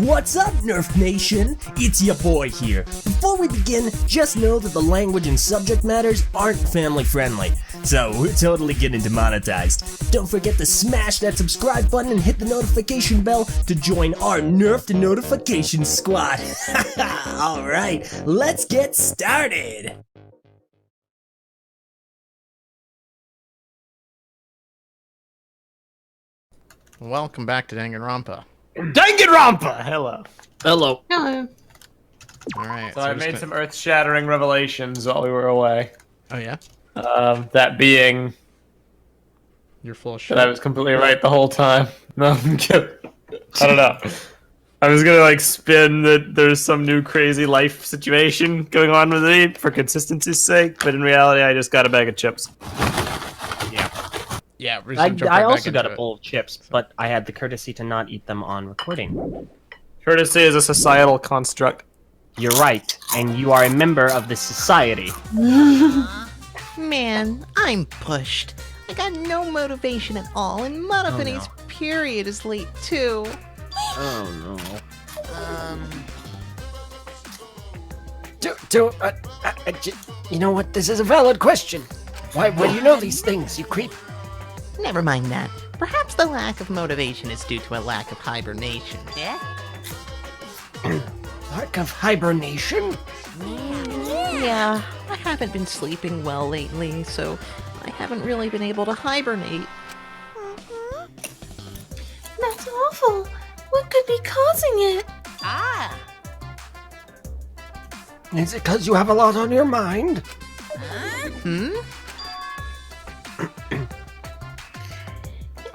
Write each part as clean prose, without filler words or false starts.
What's up, Nerf Nation? It's your boy here. Before we begin, just know that the language and subject matters aren't family friendly, so we're totally getting demonetized. Don't forget to smash that subscribe button and hit the notification bell to join our Nerfed notification squad. Alright, let's get started! Welcome back to Danganronpa. Danganronpa! Hello. Hello. Hello. Alright. So I made some earth-shattering revelations while we were away. Oh yeah? That being You're full of shit. that I was completely right the whole time. No, I'm kidding. I don't know. I was gonna like spin that there's some new crazy life situation going on with me for consistency's sake, but in reality I just got a bag of chips. Yeah, we're just gonna jump I right also back got into a it. bowl of chips, but I had the courtesy to not eat them on recording. Courtesy is a societal construct. You're right, and you are a member of this society. Man, I'm pushed. I got no motivation at all, and Muttapenny's period is late too. Oh You know what? This is a valid question. Why do you know these things, you creep? Never mind that. Perhaps the lack of motivation is due to a lack of hibernation. Yeah? Lack of hibernation? Yeah, I haven't been sleeping well lately, so I haven't really been able to hibernate. That's awful. What could be causing it? Is it because you have a lot on your mind?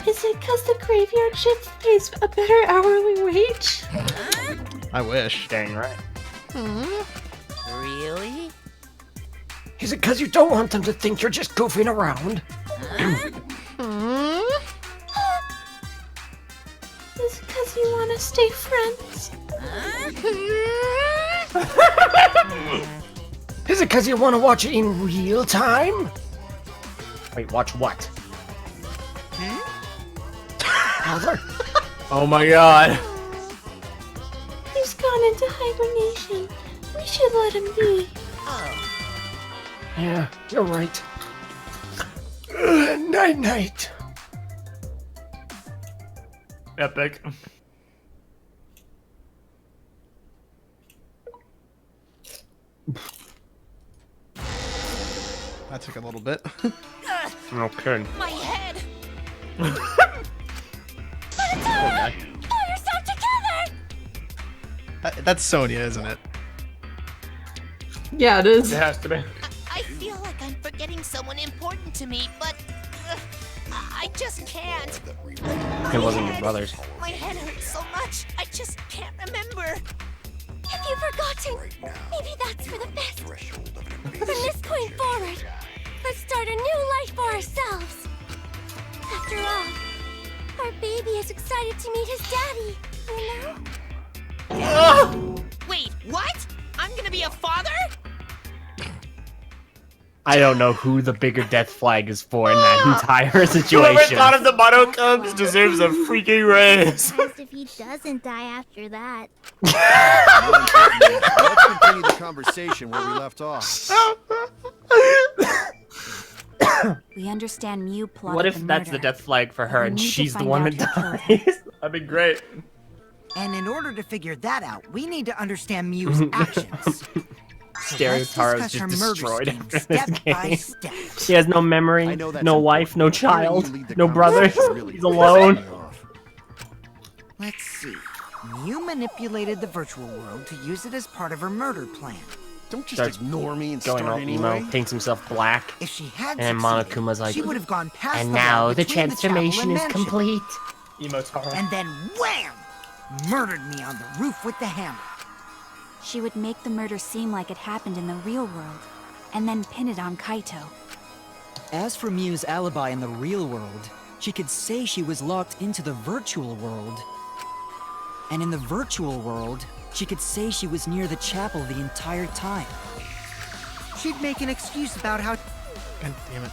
Is it because the graveyard shift pays a better hourly wage? I wish. Dang right. Really? Is it because you don't want them to think you're just goofing around? Is it because you want to stay friends? Is it because you want to watch it in real time? Wait, watch what? Mother? Oh my god. He's gone into hibernation. We should let him be. Yeah, you're right. Night-night. Epic. That took a little bit. Okay. My head! Okay. Pull yourself together! That's Sonya, isn't it? Yeah, it is. It has to be. I feel like I'm forgetting someone important to me, but I just can't. It wasn't your brother's. My head hurts so much, I just can't remember. Have you forgotten? Maybe that's for the best. From this point forward, let's start a new life for ourselves. After all, our baby is excited to meet his daddy, you know? Wait, what? I'm gonna be a father? I don't know who the bigger death flag is for in that entire Whoever situation. thought of the Mono Cubs deserves a freaking raise. If he doesn't die after that. Let's continue the conversation where we left off. We understand Mew plotted What if the that's the murder. death flag for her We and need to she's the find one out that who killed him. dies? That'd be great. And in order to figure that out, we need to understand Mew's actions. Stereotaro is Let's discuss her just murder destroyed scheme after step this by game. step. She has no memory, I know that's no wife, no important. Hearing child, you lead the no brothers. conversation really He's pisses alone. me off. Let's see. Mew manipulated the virtual world to use it as part of her murder plan. Don't just Starts ignore me and Going start all anyway. emo, paints himself black, If she had and then succeeded, Monokuma's like, she would have gone past and the now wall the between chapel transformation and is mansion, complete. Emotaro. And then wham! Murdered me on the roof with the hammer. She would make the murder seem like it happened in the real world, and then pin it on Kaito. As for Mew's alibi in the real world, she could say she was locked into the virtual world. And in the virtual world, she could say she was near the chapel the entire time. She'd make an excuse about how... God damn it.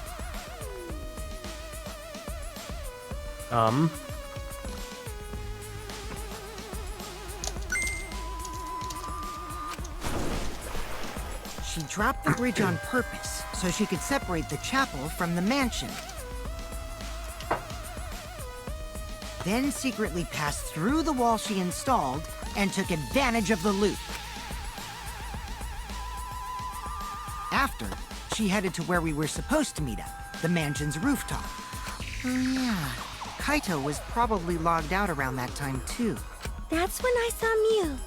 She dropped the bridge on purpose so she could separate the chapel from the mansion. Then secretly passed through the wall she installed and took advantage of the loop. After, she headed to where we were supposed to meet up, the mansion's rooftop. Oh yeah, Kaito was probably logged out around that time too. That's when I saw Mew.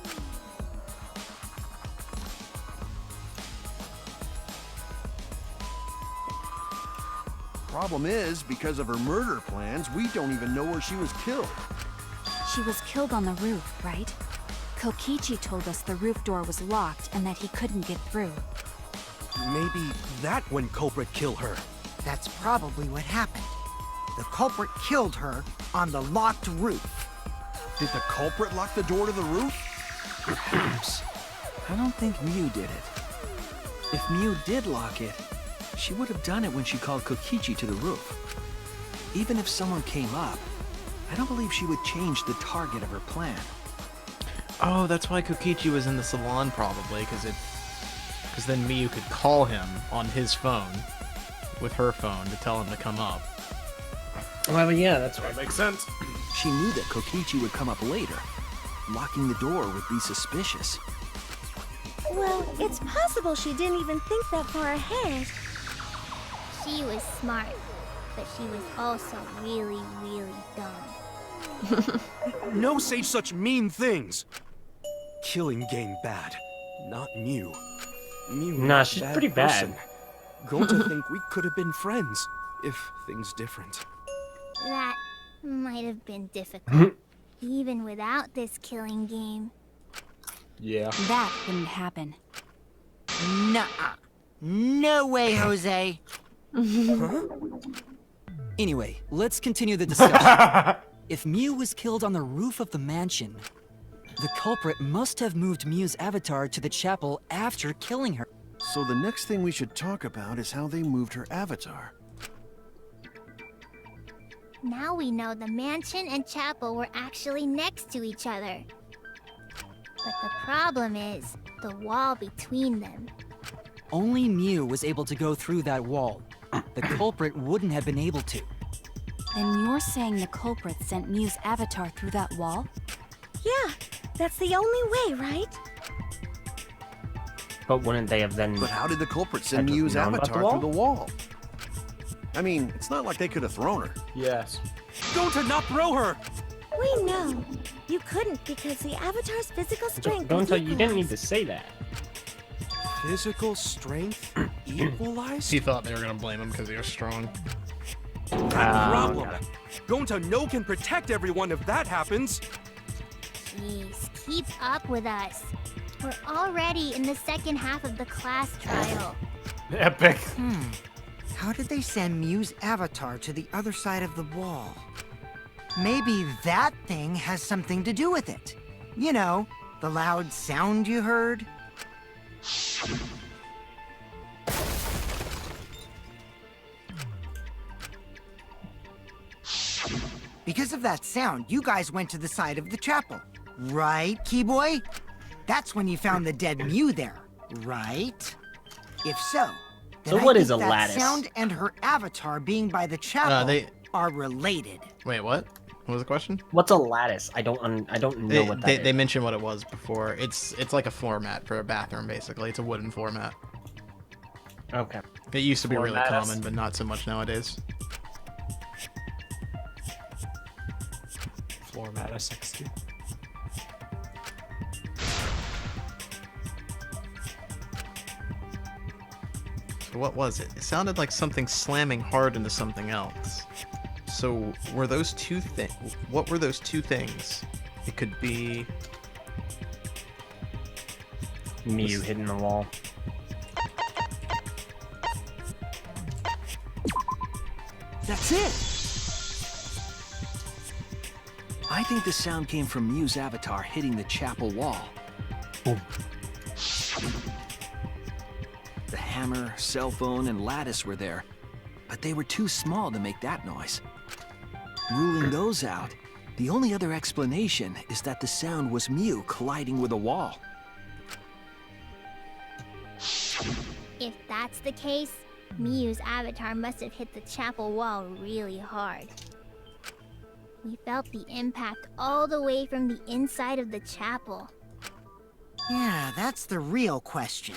Problem is, because of her murder plans, we don't even know where she was killed. She was killed on the roof, right? Kokichi told us the roof door was locked and that he couldn't get through. Maybe that when culprit killed her. That's probably what happened. The culprit killed her on the locked roof. Did the culprit lock the door to the roof? Perhaps. I don't think Mew did it. If Mew did lock it, she would have done it when she called Kokichi to the roof. Even if someone came up, I don't believe she would change the target of her plan. Oh, that's why Kokichi was in the salon, probably, because then Miyu could call him on his phone with her phone to tell him to come up. Well, yeah, that's what makes sense. She knew that Kokichi would come up later. Locking the door would be suspicious. Well, it's possible she didn't even think that far ahead. She was smart, but she was also really, really dumb. No say such mean things! Killing game bad, not Mew. Mew Nah, not she's bad pretty person. bad. Going to think we could have been friends, if things different. That might have been difficult, even without this killing game. Yeah. That wouldn't happen. Nuh-uh. No way, Jose. Huh? Anyway, let's continue the discussion. If Mew was killed on the roof of the mansion, the culprit must have moved Mew's avatar to the chapel after killing her. So the next thing we should talk about is how they moved her avatar. Now we know the mansion and chapel were actually next to each other. But the problem is the wall between them. Only Mew was able to go through that wall. The culprit wouldn't have been able to. Then you're saying the culprit sent Mew's avatar through that wall? Yeah, that's the only way, right? But wouldn't they have then... But how did the culprit send Had to Mew's known about the avatar wall? through the wall? I mean, it's not like they could have thrown her. Yes. Don't not throw her! We know. You couldn't because the avatar's physical strength Don't was tell you didn't need equalized. to say that. Physical strength equalized? He thought they were gonna blame him because he was strong. Problem. got it. Going to know can protect everyone if that happens. Jeez, keep up with us. We're already in the second half of the class trial. Epic. How did they send Mew's avatar to the other side of the wall? Maybe that thing has something to do with it. You know, the loud sound you heard? Because of that sound, you guys went to the side of the chapel. Right, Keyboy? That's when you found the dead Mew there, right? If so, then So what I is think a that lattice? sound and her avatar being by the chapel they- are related. Wait, what? What was the question? What's a lattice? I don't know what that is. They mentioned what it was before. It's like a floor mat for a bathroom, basically. It's a wooden floor mat. Okay. It used to be Floor really lattice. common, but not so much nowadays. Floor mat is 60. So what was it? It sounded like something slamming hard into something else. So were those two things? What were those two things? It could be Mew hitting the wall. That's it! I think the sound came from Mew's avatar hitting the chapel wall. Boom. The hammer, cell phone, and lattice were there, but they were too small to make that noise. Ruling those out, the only other explanation is that the sound was Mew colliding with a wall. that's the case, Miyu's avatar must have hit the chapel wall really hard. We felt the impact all the way from the inside of the chapel. Yeah, that's the real question.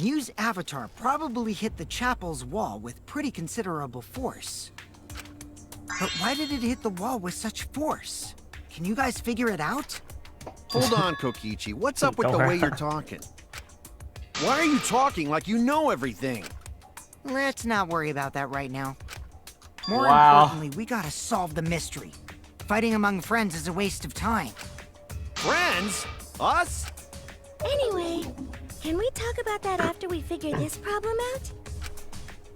Mew's avatar probably hit the chapel's wall with pretty considerable force. But why did it hit the wall with such force? Can you guys figure it out? Hold on, Kokichi. What's up with the way you're talking? Why are you talking like you know everything? Let's not worry about that right now. More Wow. importantly, we gotta solve the mystery. Fighting among friends is a waste of time. Friends? Us? Anyway, can we talk about that after we figure this problem out?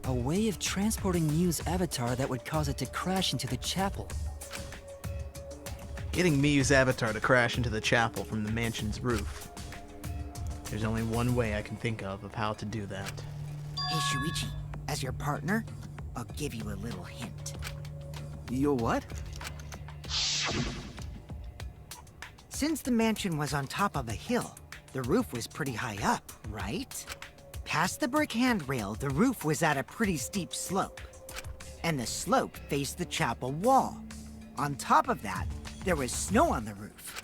A way of transporting Mew's avatar that would cause it to crash into the chapel. Getting Miyu's avatar to crash into the chapel from the mansion's roof. There's only one way I can think of how to do that. Hey, Shuichi, as your partner, I'll give you a little hint. You'll what? Since the mansion was on top of a hill, the roof was pretty high up, right? Past the brick handrail, the roof was at a pretty steep slope. And the slope faced the chapel wall. On top of that, there was snow on the roof.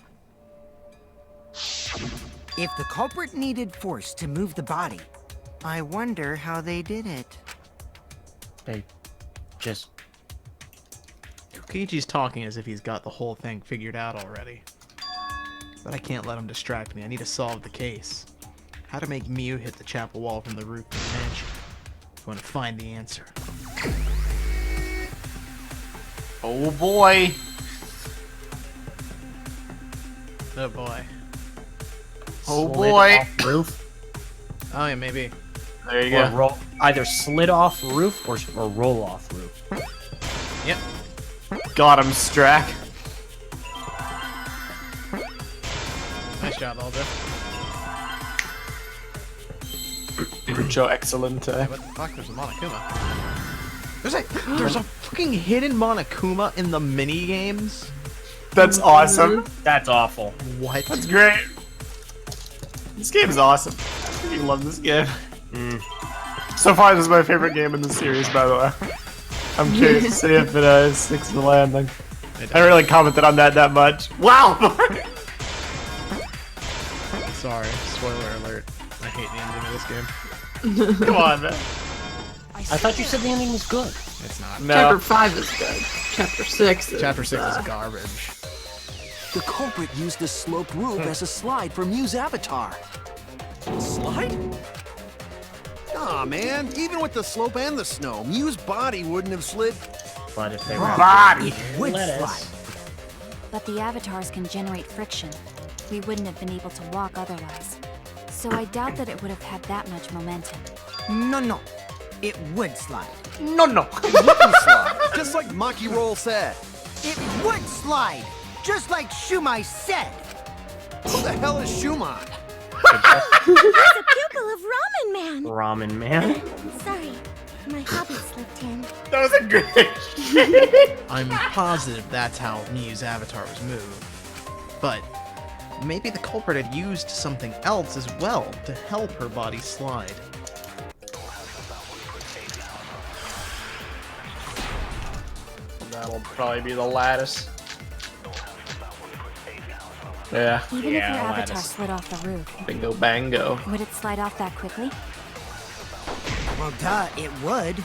If the culprit needed force to move the body, I wonder how they did it. They just... Kokichi's talking as if he's got the whole thing figured out already. But I can't let him distract me. I need to solve the case. How to make Miyu hit the chapel wall from the roof of the mansion. I want to find the answer. Oh boy. Oh boy. Oh slid boy. off roof. Oh yeah, maybe. There you Or go. roll, either slid off roof or roll off roof. Yep. Got him, Strack. Nice job, Aldo. Mucho excellent. What the fuck? There's a Monokuma. There's a fucking hidden Monokuma in the mini games. That's awesome. That's awful. What? That's great. This game is awesome. I really love this game. So far, this is my favorite game in the series, by the way. I'm curious to see if it sticks to the landing. I don't really commented on that much. Wow! Sorry, spoiler alert. I hate the ending of this game. Come on, man. I thought you said the ending was good. It's not. No. Chapter 5 is good. Chapter 6 is... Chapter 6 is garbage. The culprit used the sloped roof as a slide for Mew's avatar. Slide? Aw, man. Even with the slope and the snow, Mew's body wouldn't have slid. But if they were Body! Would lettuce, slide. But the avatars can generate friction. We wouldn't have been able to walk otherwise. So I doubt that it would have had that much momentum. No. It would slide. No. It wouldn't slide, just like Maki Roll said. It would slide! Just like Shumai said! Who the hell is Shuman? He's a pupil of Ramen Man. Ramen Man. Sorry, my hobby slipped in. That was a great I'm positive that's how Miyu's avatar was moved. But maybe the culprit had used something else as well to help her body slide. That'll probably be the lattice. Yeah. Even if your avatar lattice. slid off the roof, Bingo bango. would it slide off that quickly? Well, duh, it would.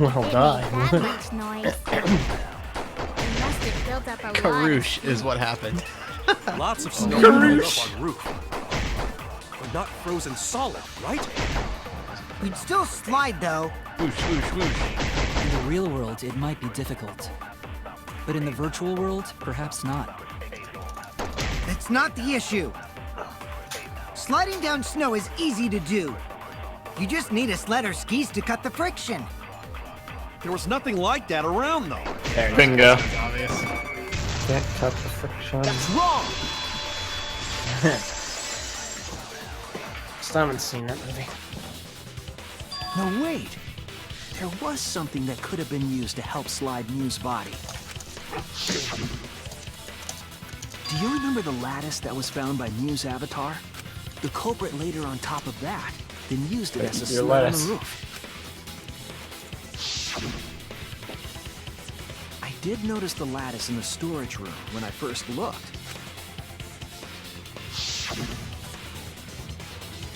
Well, It die. made that much noise. It must have built up a lot. Karoosh is what happened. Lots of snow built up on roof. But not frozen solid, right? We'd still slide, though. Whoosh, whoosh, whoosh. In the real world, it might be difficult. But in the virtual world, perhaps not. That's not the issue. Sliding down snow is easy to do. You just need a sled or skis to cut the friction. There was nothing like that around, though. Bingo. Obvious. Can't cut the friction. That's wrong! Still haven't seen that movie. No, wait. There was something that could have been used to help slide Mew's body. Do you remember the lattice that was found by Mew's avatar? The culprit laid her on top of that. then used it as a Your sled on lettuce. the roof. I did notice the lattice in the storage room when I first looked.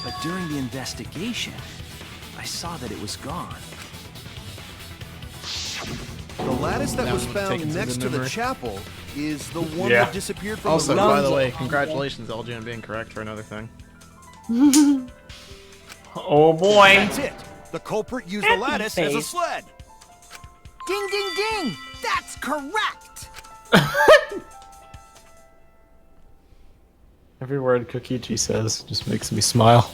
But during the investigation, I saw that it was gone. The lattice that That was one was taken found to next the to the memory. chapel is the one Yeah. that disappeared from Also, the roof. by the way, congratulations, LJ, on being correct for another thing. Oh boy. That's it. The culprit used the lattice as a face. sled. Ding, ding, ding! That's correct! Every word Kokichi says just makes me smile.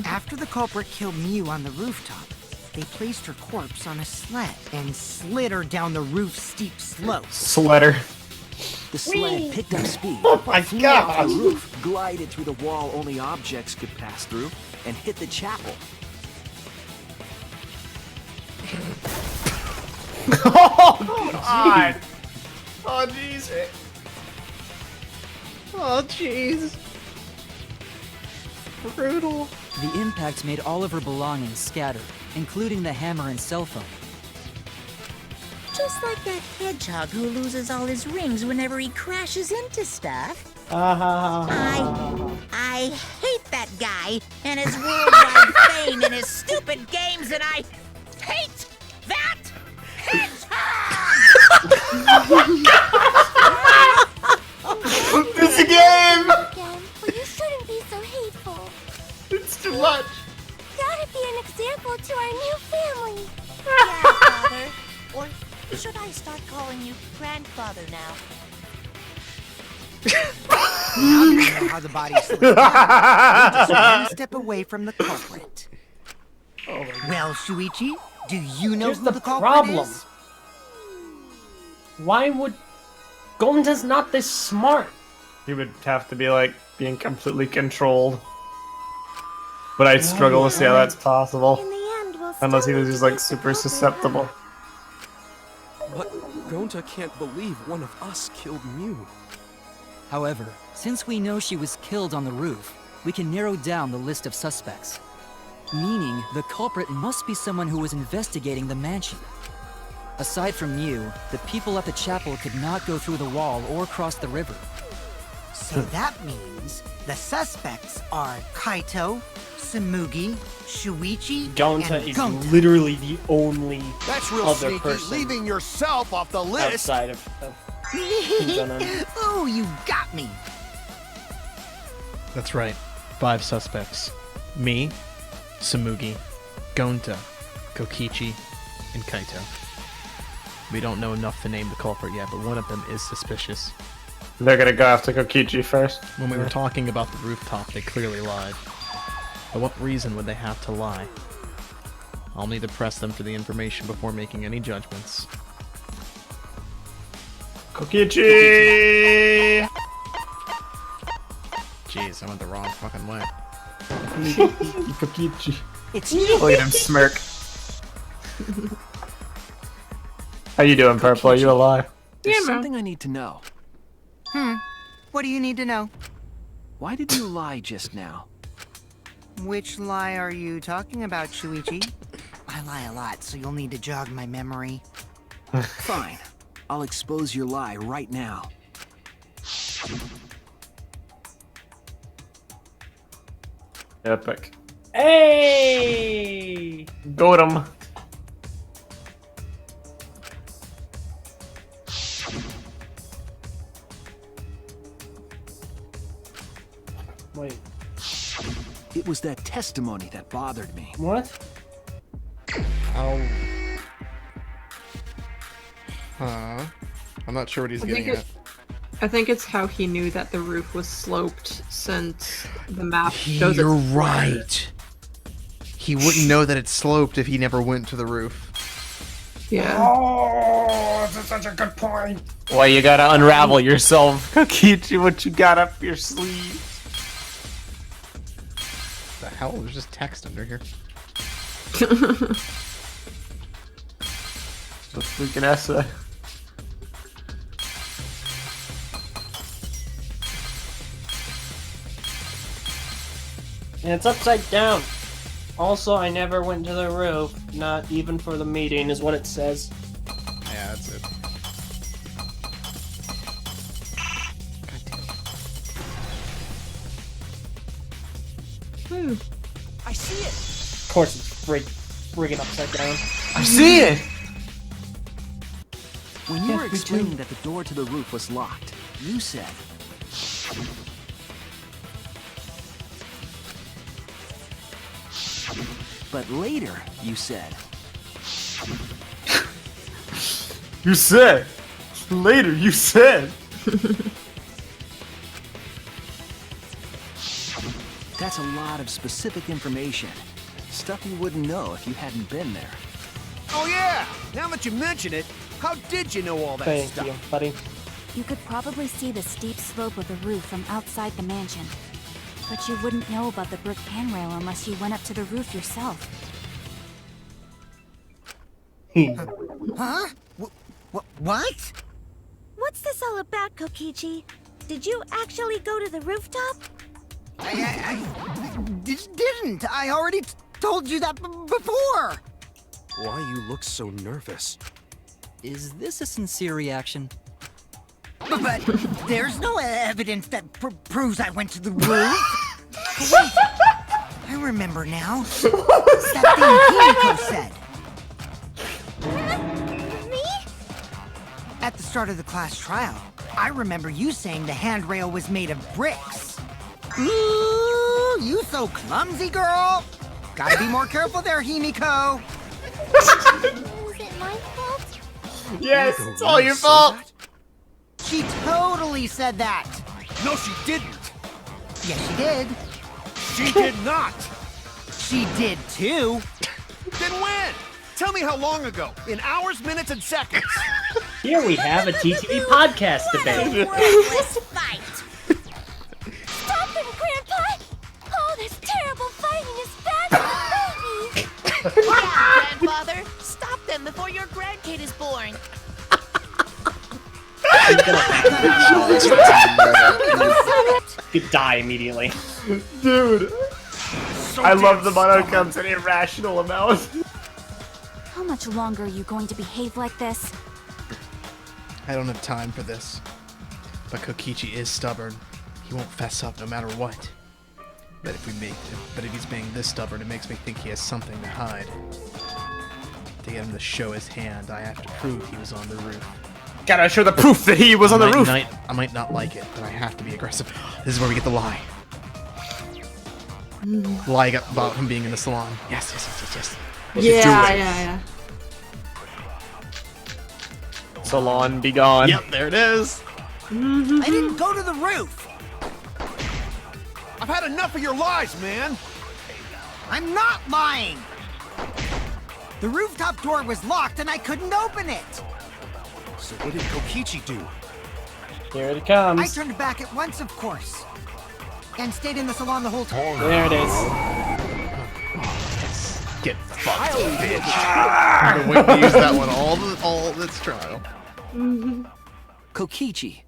After the culprit killed Mew on the rooftop, they placed her corpse on a sled and slid her down the roof's steep slope. Sweater. The sled picked up speed, Oh my flew off god. the roof, glided through the wall only objects could pass through, and hit the chapel. Oh god. Oh jeez. Oh, jeez. Brutal. The impact made all of her belongings scatter, including the hammer and cell phone. Just like that hedgehog who loses all his rings whenever he crashes into stuff. I hate that guy and his worldwide fame and his stupid games, and I hate that This game! Again, you shouldn't be so hateful. It's too much. Gotta be an example to our new family. Yeah, Father. Or should I start calling you grandfather now? Now you know how the body slipped down. We're just one step away from the culprit. Well, Shuichi, do you know Here's who the the culprit problem. is? Why would Gonta's not this smart? He would have to be like being completely controlled. But I struggle to see how that's possible. In the end, we'll Unless he still was need just to like get the super culprit, susceptible. But Gonta can't believe one of us killed Mew. However, since we know she was killed on the roof, we can narrow down the list of suspects. Meaning, the culprit must be someone who was investigating the mansion. Aside from Mew, the people at the chapel could not go through the wall or cross the river. So that means the suspects are Kaito, Samugi, Shuichi, Gonta and is Gonta. literally the only That's real other sneaky, person leaving yourself off the list. outside of Kinzanan. Oh, you got me. That's right. 5 suspects. Me, Samugi, Gonta, Kokichi, and Kaito. We don't know enough to name the culprit yet, but one of them is suspicious. They're gonna go after Kokichi first. When we were talking about the rooftop, they clearly lied. For what reason would they have to lie? I'll need to press them for the information before making any judgments. Kokichi! Jeez, I went the wrong fucking way. Kokichi. It's you. Look at him smirk. How you doing, Purple? Are you alive? There's something I need to know. What do you need to know? Why did you lie just now? Which lie are you talking about, Shuichi? I lie a lot, so you'll need to jog my memory. Fine. I'll expose your lie right now. Epic. Hey! Got him. Wait, It was that testimony that bothered me. what? Oh. I'm not sure what he's getting at. I think it's how he knew that the roof was sloped, since the map shows You're it's right. He wouldn't know that it's sloped if he never went to the roof. Yeah. Oh, that's such a good point. Well, you gotta unravel yourself, Kokichi. What you got up your sleeve? The hell? There's just text under here. The freaking essay. And it's upside down. Also, I never went to the roof, not even for the meeting, is what it says. Yeah, that's it. I see it. Of course, it's friggin' upside down. I see it! When you were explaining that the door to the roof was locked, you said... But later, you said... You said! Later, you said! That's a lot of specific information. Stuff you wouldn't know if you hadn't been there. Oh yeah! Now that you mention it, how did you know all that Thank stuff? you, buddy. You could probably see the steep slope of the roof from outside the mansion. But you wouldn't know about the brick handrail unless you went up to the roof yourself. Huh? What? What's this all about, Kokichi? Did you actually go to the rooftop? I didn't. I already told you that before. Why you look so nervous? Is this a sincere reaction? But there's no evidence that proves I went to the roof. Wait, I remember now. That thing Himiko said. Me? At the start of the class trial, I remember you saying the handrail was made of bricks. Ooh, you so clumsy, girl. Gotta be more careful there, Himiko. Was it my fault? Yes, it's all your fault! She totally said that. No, she didn't. Yes, she did. She did not. She did too. Then when? Tell me how long ago. In hours, minutes, and seconds. Here we have a TTV podcast debate. Worthless fight! Stop him, Grandpa! All this terrible fighting is bad for the baby! Yeah, Grandfather! Stop them before your grandkid is born! Could die immediately. Dude! I love the mono comes an irrational amount. How much longer are you going to behave like this? I don't have time for this. But Kokichi is stubborn. He won't fess up no matter what. But if he's being this stubborn, it makes me think he has something to hide. To get him to show his hand, I have to prove he was on the roof. Gotta show the proof that he was on the roof! I might not like it, but I have to be aggressive. This is where we get the lie. Lie about him being in the salon. Yes. Yeah. Salon be gone. Yep, there it is. I didn't go to the roof. I've had enough of your lies, man. I'm not lying. The rooftop door was locked and I couldn't open it. So what did Kokichi do? Here it comes. I turned back at once, of course. And stayed in the salon the whole time. There it is. Get fucked, bitch. I've been waiting to use that one all this trial. Kokichi,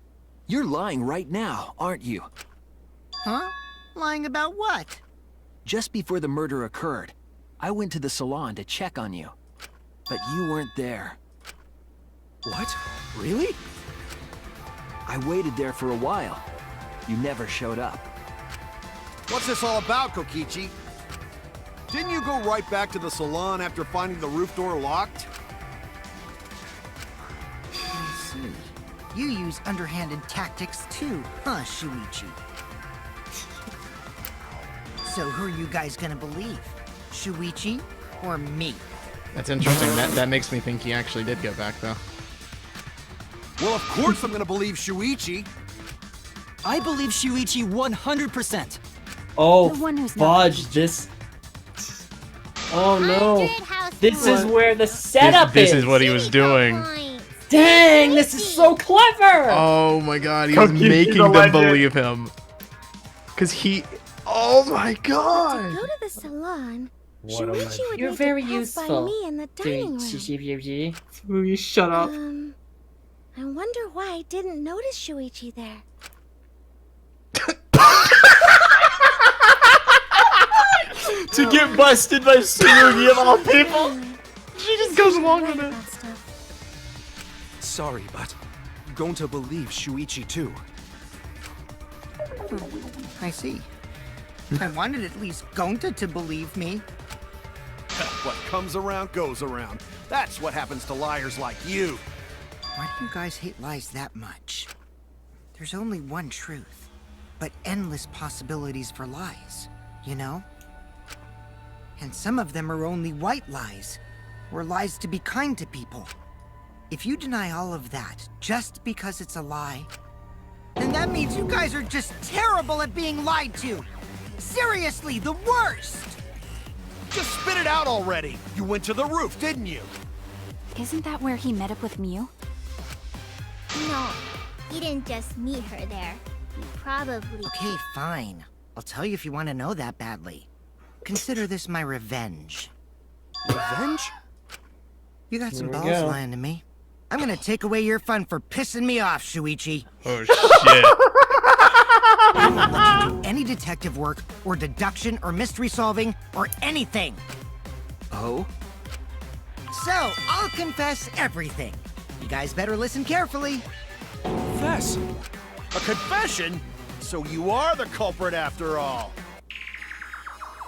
you're lying right now, aren't you? Huh? Lying about what? Just before the murder occurred, I went to the salon to check on you. But you weren't there. What? Really? I waited there for a while. You never showed up. What's this all about, Kokichi? Didn't you go right back to the salon after finding the roof door locked? I see. You use underhanded tactics too, huh, Shuichi? So who are you guys gonna believe? Shuichi or me? That's interesting. That makes me think he actually did go back, though. Well, of course I'm gonna believe Shuichi. I believe Shuichi 100%. Oh, The one who's not fudge, this... Oh no. House This is where the setup This is. is what he was doing. Dang, this is so clever! Oh my god, he was Kokichi making the them legend. believe him. Because he... Oh my god! Go to the salon. What am I- Shuichi would You're need very to pass useful. by me in the dining room. Will you shut up? I wonder why I didn't notice Shuichi there. get busted by Tsurugi of all people. She just goes along with it. Sorry, but Gonta believes Shuichi too. I see. I wanted at least Gonta to believe me. What comes around goes around. That's what happens to liars like you. Why do you guys hate lies that much? There's only one truth, but endless possibilities for lies, you know? And some of them are only white lies, or lies to be kind to people. If you deny all of that just because it's a lie, then that means you guys are just terrible at being lied to. Seriously, the worst! Just spit it out already. You went to the roof, didn't you? Isn't that where he met up with Mew? No, he didn't just meet her there. He probably... Okay, fine. I'll tell you if you want to know that badly. Consider this my revenge. Revenge? You got some Here we balls go. lying to me. I'm gonna take away your fun for pissing me off, Shuichi. Oh shit. I won't let you do any detective work, or deduction, or mystery solving, or anything. Oh? So, I'll confess everything. You guys better listen carefully. Confess? A confession? So you are the culprit after all.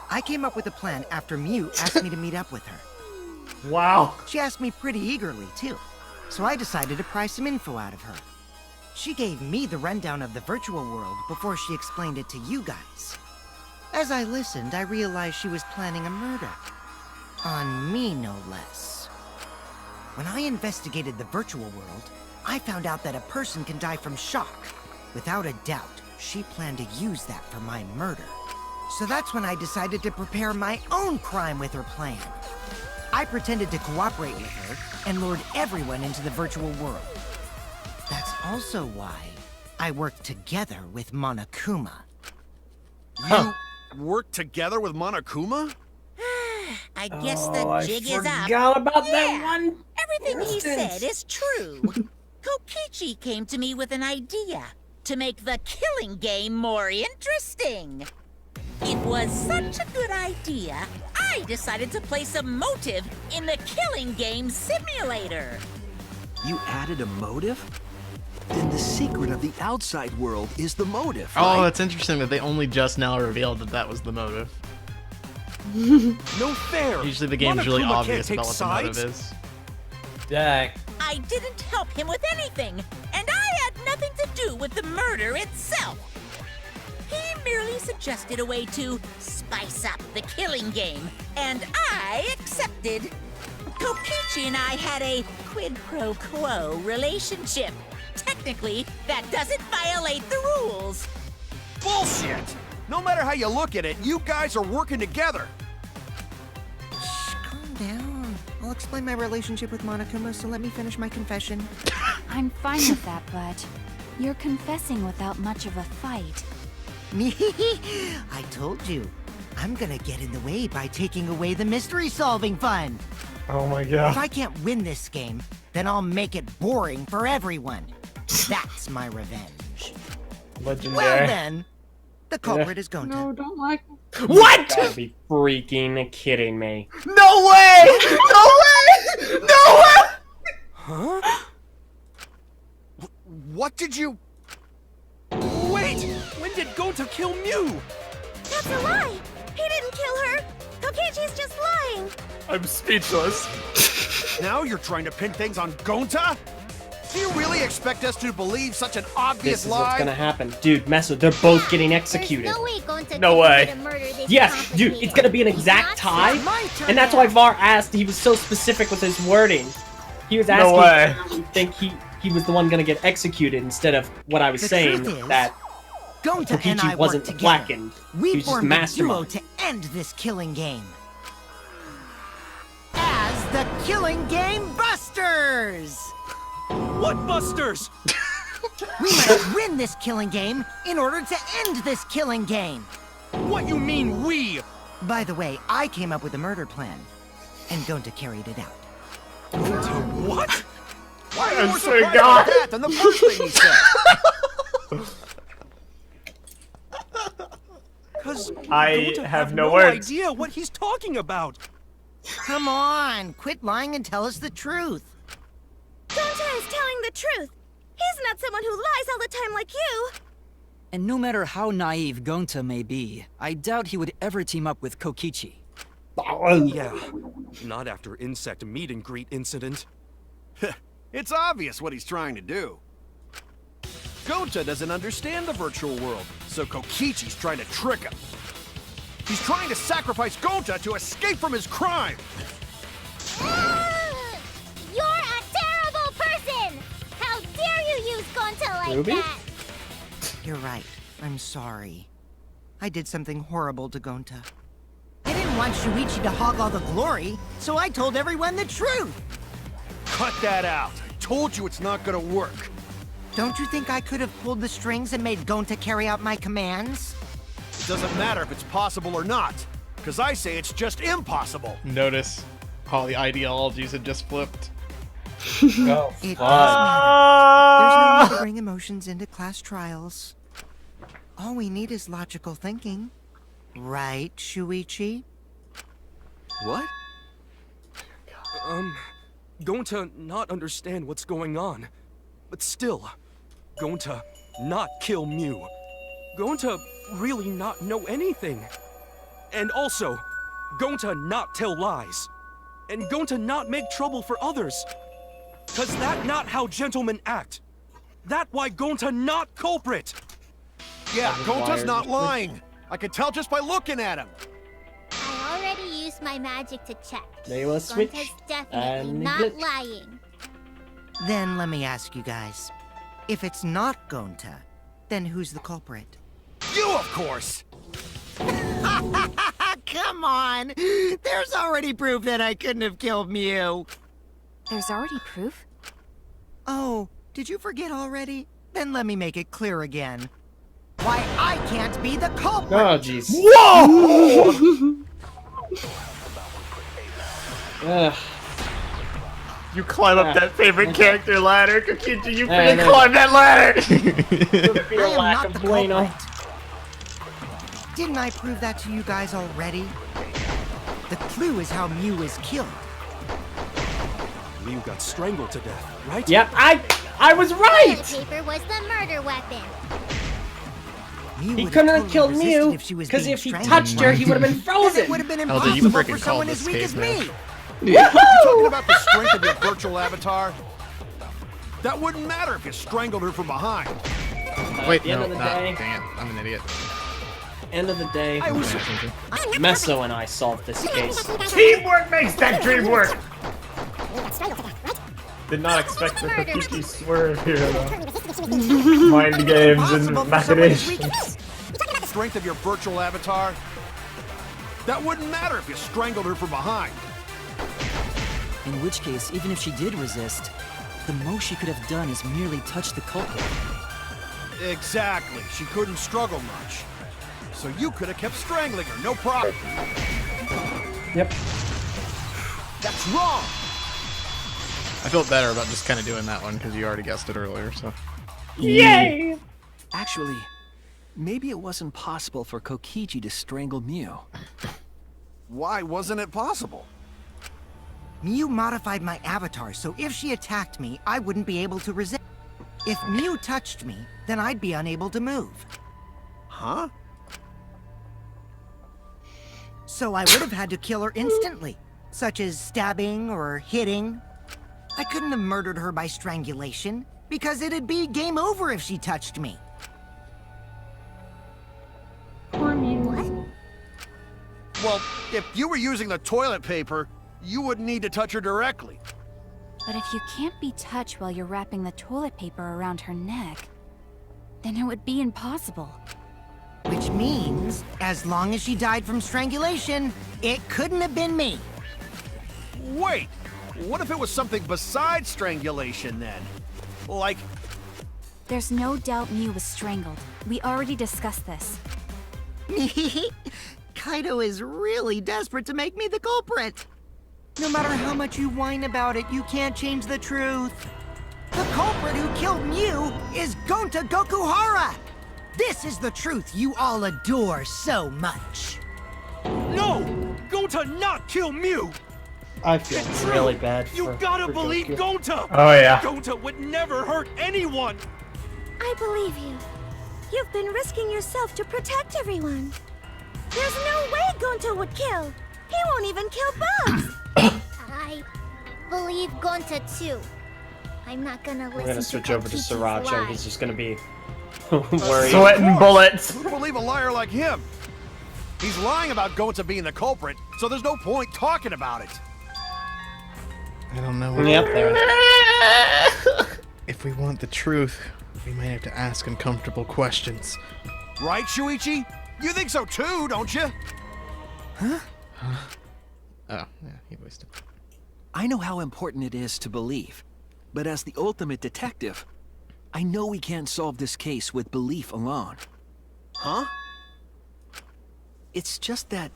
I came up with a plan after Mew asked me to meet up with her. Wow. She asked me pretty eagerly, too. So I decided to pry some info out of her. She gave me the rundown of the virtual world before she explained it to you guys. As I listened, I realized she was planning a murder. On me, no less. When I investigated the virtual world, I found out that a person can die from shock. Without a doubt, she planned to use that for my murder. So that's when I decided to prepare my own crime with her plan. I pretended to cooperate with her and lured everyone into the virtual world. That's also why I worked together with Monokuma. You worked together with Monokuma? I guess the jig is up. forgot about that one. Everything he said is true. Kokichi came to me with an idea to make the killing game more interesting. It was such a good idea, I decided to place a motive in the killing game simulator. You added a motive? Then the secret of the outside world is the motive, Oh, right? it's interesting that they only just now revealed that that was the motive. No fair! Usually the game's really Monokuma obvious can't about take what the motive sides. is. Dang. I didn't help him with anything, and I had nothing to do with the murder itself. He merely suggested a way to spice up the killing game, and I accepted. Kokichi and I had a quid pro quo relationship. Technically, that doesn't violate the rules. Bullshit! No matter how you look at it, you guys are working together. Shh, calm down. I'll explain my relationship with Monokuma, so let me finish my confession. I'm fine with that, but you're confessing without much of a fight. I told you. I'm gonna get in the way by taking away the mystery-solving fun. Oh my If god. I can't win this game, then I'll make it boring for everyone. That's my revenge. Legendary. Well then, the culprit is Gonta. No, don't like What? You gotta be freaking kidding me. No way! No way! No way! Huh? What did you... Wait! When did Gonta kill Mew? That's a lie! He didn't kill her! Kokichi's just lying! I'm speechless. Now you're trying to pin things on Gonta? Do you really expect us to believe such an obvious This is lie? what's gonna happen. Dude, Meso, they're both getting executed. There's no way Gonta No can way. commit a murder this Yes, dude, complicated. it's gonna be an He's exact not tie. smart. My turn And that's now. why Var asked, he was so specific with his wording. He was asking No way. if you think he was the one gonna get executed instead of what I was The saying, truth is, that Gonta and I Kokichi wasn't worked together. blackened. He We was just formed a duo mastermind. to end this killing game. As the Killing Game Busters! What busters? We must win this killing game in order to end this killing game. What you mean, we? By the way, I came up with a murder plan, and Gonta carried it out. Gonta what? Why are you I'm more so surprised God. about that than the first thing he said? Because I Gonta have no no words. idea what he's talking about. Come on, quit lying and tell us the truth. Gonta is telling the truth. He's not someone who lies all the time like you. And no matter how naive Gonta may be, I doubt he would ever team up with Kokichi. Yeah, not after insect meet and greet incident. It's obvious what he's trying to do. Gonta doesn't understand the virtual world, so Kokichi's trying to trick him. He's trying to sacrifice Gonta to escape from his crime. You're a terrible person! How dare you use Gonta like Ruby? that? You're right. I'm sorry. I did something horrible to Gonta. I didn't want Shuichi to hog all the glory, so I told everyone the truth. Cut that out. I told you it's not gonna work. Don't you think I could have pulled the strings and made Gonta carry out my commands? It doesn't matter if it's possible or not, because I say it's just impossible. Notice how the ideologies had just flipped. Oh, It does fuck. matter. There's no need to bring emotions into class trials. All we need is logical thinking. Right, Shuichi? What? Gonta not understand what's going on. But still, Gonta not kill Mew. Gonta really not know anything. And also, Gonta not tell lies. And Gonta not make trouble for others. Cause that not how gentlemen act. That why Gonta not culprit. Yeah, Gonta's not lying. I can tell just by looking at him. I already used my magic to check. They will switch. Gonta's definitely and not glitch. lying. Then let me ask you guys. If it's not Gonta, then who's the culprit? You, of course! Come on! There's already proof that I couldn't have killed Mew. There's already proof? Oh, did you forget already? Then let me make it clear again. Why I can't be the culprit! Oh, jeez. Whoa! You climb up that favorite character ladder, Kokichi. You freaking climb that ladder. I am not the culprit. Didn't I prove that to you guys already? The clue is how Mew is killed. Mew got strangled to death, right? Yep, I was right. Toilet paper was the murder weapon. Mew He would couldn't have have killed totally Mew, resisted if she was because being if he strangled. touched her, he would have been frozen. It would have been Elder, you impossible freaking for someone called as this weak case as now. me. You talking about the strength of your virtual avatar? That wouldn't matter if you strangled her from behind. Wait, At the end no, of the dang day, it. I'm an idiot. end of the day, I was... Meso and I solved this case. Teamwork makes that dream work. Did not expect the Kokichi swerve here, though. Mind games and machinations. Strength of your virtual avatar? That wouldn't matter if you strangled her from behind. In which case, even if she did resist, the most she could have done is merely touch the culprit. Exactly. She couldn't struggle much. So you could have kept strangling her, no problem. Yep. That's wrong! I felt better about just kind of doing that one because you already guessed it earlier, so. Yay! Actually, maybe it wasn't possible for Kokichi to strangle Mew. Why wasn't it possible? Mew modified my avatar, so if she attacked me, I wouldn't be able to resist. If Mew touched me, then I'd be unable to move. Huh? So I would have had to kill her instantly, such as stabbing or hitting. I couldn't have murdered her by strangulation, because it'd be game over if she touched me. Poor Mew. What? Well, if you were using the toilet paper, you wouldn't need to touch her directly. But if you can't be touched while you're wrapping the toilet paper around her neck, then it would be impossible. Which means, as long as she died from strangulation, it couldn't have been me. Wait! What if it was something besides strangulation then? Like... There's no doubt Mew was strangled. We already discussed this. Kaido is really desperate to make me the culprit. No matter how much you whine about it, you can't change the truth. The culprit who killed Mew is Gonta Gokuhara! This is the truth you all adore so much. No! Gonta not kill Mew! I feel really bad You gotta believe Gonta! Oh, yeah. Gonta would never hurt anyone! I believe you. You've been risking yourself to protect everyone. There's no way Gonta would kill. He won't even kill bugs. I believe Gonta too. I'm not gonna listen We're gonna switch over to Kokichi's Sriracha. lies. He's just gonna be worried. Sweating bullets. Who would believe a liar like him? He's lying about Gonta being the culprit, so there's no point talking about it. I don't know. Yep, there. If we want the truth, we might have to ask uncomfortable questions. Right, Shuichi? You think so too, don't you? Huh? Oh, yeah, he voiced it. I know how important it is to believe, but as the ultimate detective, I know we can't solve this case with belief alone. Huh? It's just that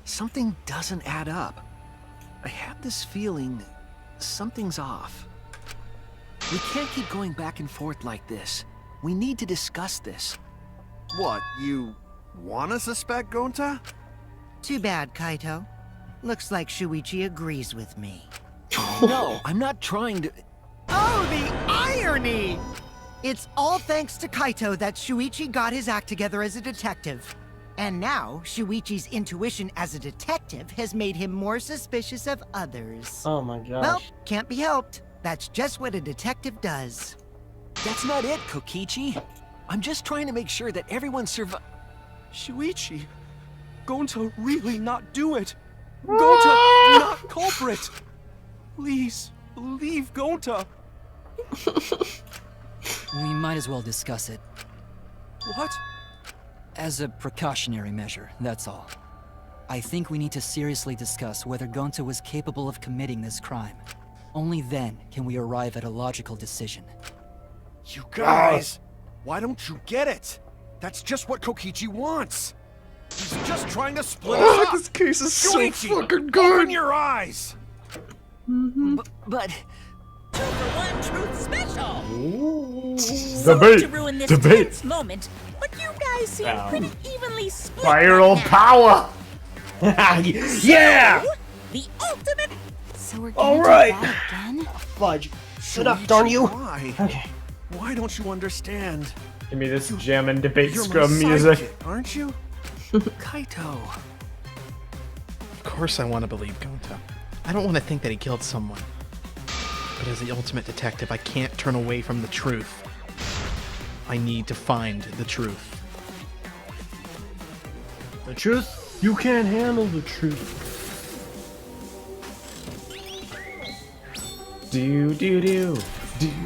something doesn't add up. I have this feeling something's off. We can't keep going back and forth like this. We need to discuss this. What, you wanna suspect Gonta? Too bad, Kaito. Looks like Shuichi agrees with me. No, I'm not trying to... Oh, the irony! It's all thanks to Kaito that Shuichi got his act together as a detective. And now, Shuichi's intuition as a detective has made him more suspicious of others. Oh my gosh. Well, can't be helped. That's just what a detective does. That's not it, Kokichi. I'm just trying to make sure that everyone Shuichi, Gonta really not do it. Gonta not culprit. Please, believe Gonta. We might as well discuss it. What? As a precautionary measure, that's all. I think we need to seriously discuss whether Gonta was capable of committing this crime. Only then can we arrive at a logical decision. You guys, why don't you get it? That's just what Kokichi wants. He's just trying to split us up. This case is Shuichi, so fucking good. Open your eyes. But... 2 for 1 truth special. Debate. To ruin this Debate. tense moment, but you guys seem pretty evenly split. Viral right now. power. Yeah! So, the ultimate. So we're All gonna right. do that again? Fudge. Shut up, Shuichi, darn you. Why? Okay. Why don't you understand? Give me this jam and debate You're my scrum music. sidekick, aren't you? Kaito... Of course I want to believe Gonta. I don't want to think that he killed someone. But as the ultimate detective, I can't turn away from the truth. I need to find the truth. The truth? You can't handle the truth. Do do do do.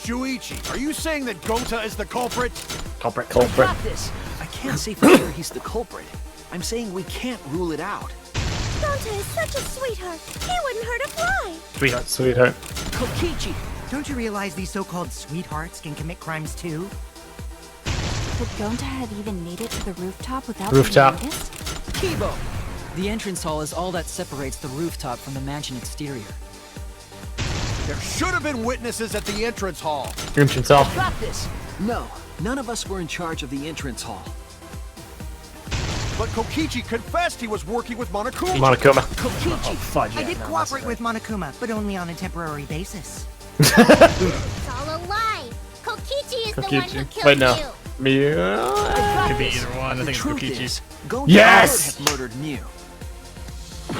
Shuichi, are you saying that Gonta is the culprit? Culprit. I got this! I can't say for sure he's the culprit. I'm saying we can't rule it out. Gonta is such a sweetheart. He wouldn't hurt a fly. Sweetheart, sweetheart. Kokichi! Don't you realize these so-called sweethearts can commit crimes too? Could Gonta have even made it to the rooftop without Rooftop. being noticed? Kibo! The entrance hall is all that separates the rooftop from the mansion exterior. There should have been witnesses at the entrance hall. Entrance hall. Got this! No, none of us were in charge of the entrance hall. But Kokichi confessed he was working with Monokuma. Monokuma. Kokichi! Fudge. I Yeah, did no, cooperate that's with Monokuma, but only on a temporary basis. It's all a lie. Kokichi is the one who Kokichi. killed Wait, no. you. Mew. Could be either one. I The think it's truth Kokichi. is, Gonta Yes! would have murdered Mew.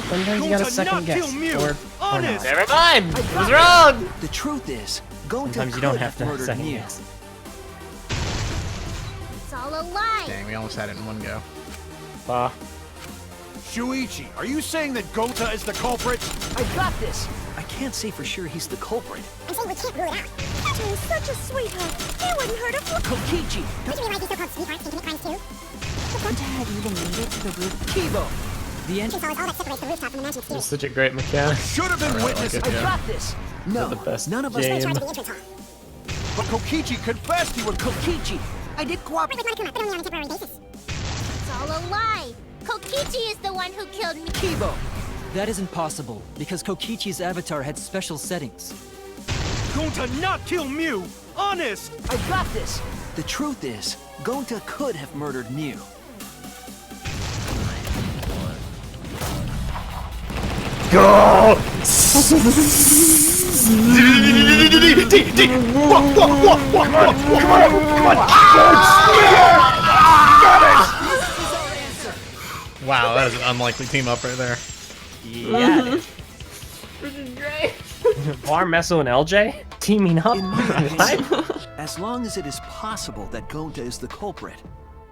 Sometimes you gotta Gonta second not guess. kill Mew. Or Honest. not. Never mind. I was wrong. The truth is, Gonta Sometimes you don't could have to murdered second Mew. guess. It's all a lie. Dang, we almost had it in one go. Shuichi, are you saying that Gonta is the culprit? I got this! I can't say for sure he's the culprit. I'm saying we can't rule it out. Gonta is such a sweetheart. He wouldn't hurt a fly. Kokichi! Did you realize these so-called sweethearts can commit crimes too? Could Gonta have even made it to the roof? Kibo! The end. All that separates the rooftop from the mansion It's exterior. such a great mechanic. Should have been witness. I got this! No, the best none of us game. Stay in charge of the entrance hall. But Kokichi confessed he would. Kokichi! I did cooperate. Wait, Monokuma, but only on a temporary basis. It's all a lie. Kokichi is the one who killed me. Kibo! That isn't possible, because Kokichi's avatar had special settings. Gonta not kill Mew! Honest! I got this! The truth is, Gonta could have murdered Mew. Go! Wow, that is an unlikely team up right there. Yeah. This is great. Barmeso and LJ teaming up. In my opinion, as long as it is possible that Gonta is the culprit,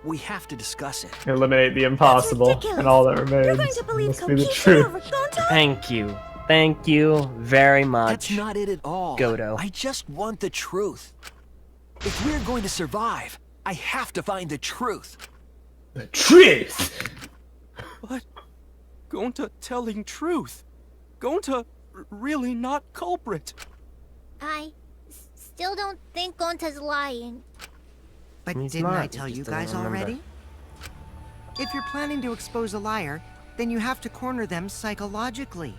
we have to discuss it. Eliminate the impossible, and all that remains must be the truth. Thank you. Thank you very much. That's not it at all. Godo. I just want the truth. If we're going to survive, I have to find the truth. The truth! But Gonta telling truth. Gonta really not culprit. I still don't think Gonta's lying. But He's didn't I not, tell he you just doesn't guys remember. already? If you're planning to expose a liar, then you have to corner them psychologically.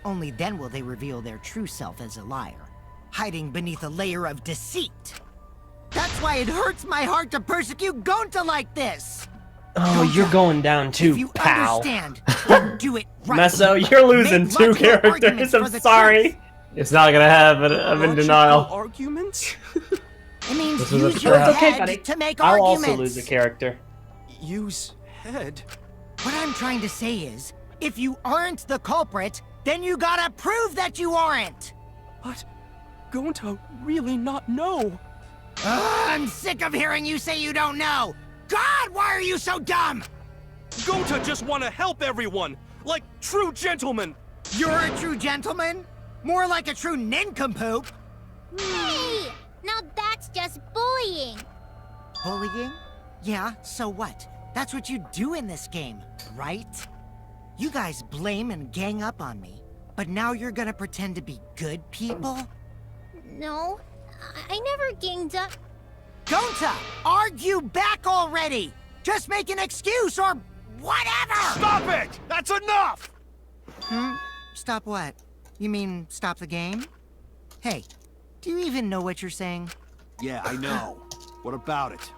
Only then will they reveal their true self as a liar, hiding beneath a layer of deceit. That's why it hurts my heart to persecute Gonta like this! Oh, you're going down too, If you pal. understand, then do it right. Meso, you're losing Make two logical arguments characters. for I'm the sorry. truth. It's not gonna happen. I'm in denial. Arguments? It means This was a use your trap. It's okay, head buddy. to make I'll arguments. also lose a character. Use head. What I'm trying to say is, if you aren't the culprit, then you gotta prove that you aren't! But Gonta really not know. I'm sick of hearing you say you don't know! God, why are you so dumb? Gonta just want to help everyone, like true gentlemen. You're a true gentleman? More like a true nincompoop. Hey! Now that's just bullying. Bullying? Yeah, so what? That's what you do in this game, right? You guys blame and gang up on me, but now you're gonna pretend to be good people? No, I never ganged up. Gonta, argue back already! Just make an excuse or whatever! Stop it! That's enough! Stop what? You mean stop the game? Hey, do you even know what you're saying? Yeah, I know. What about it?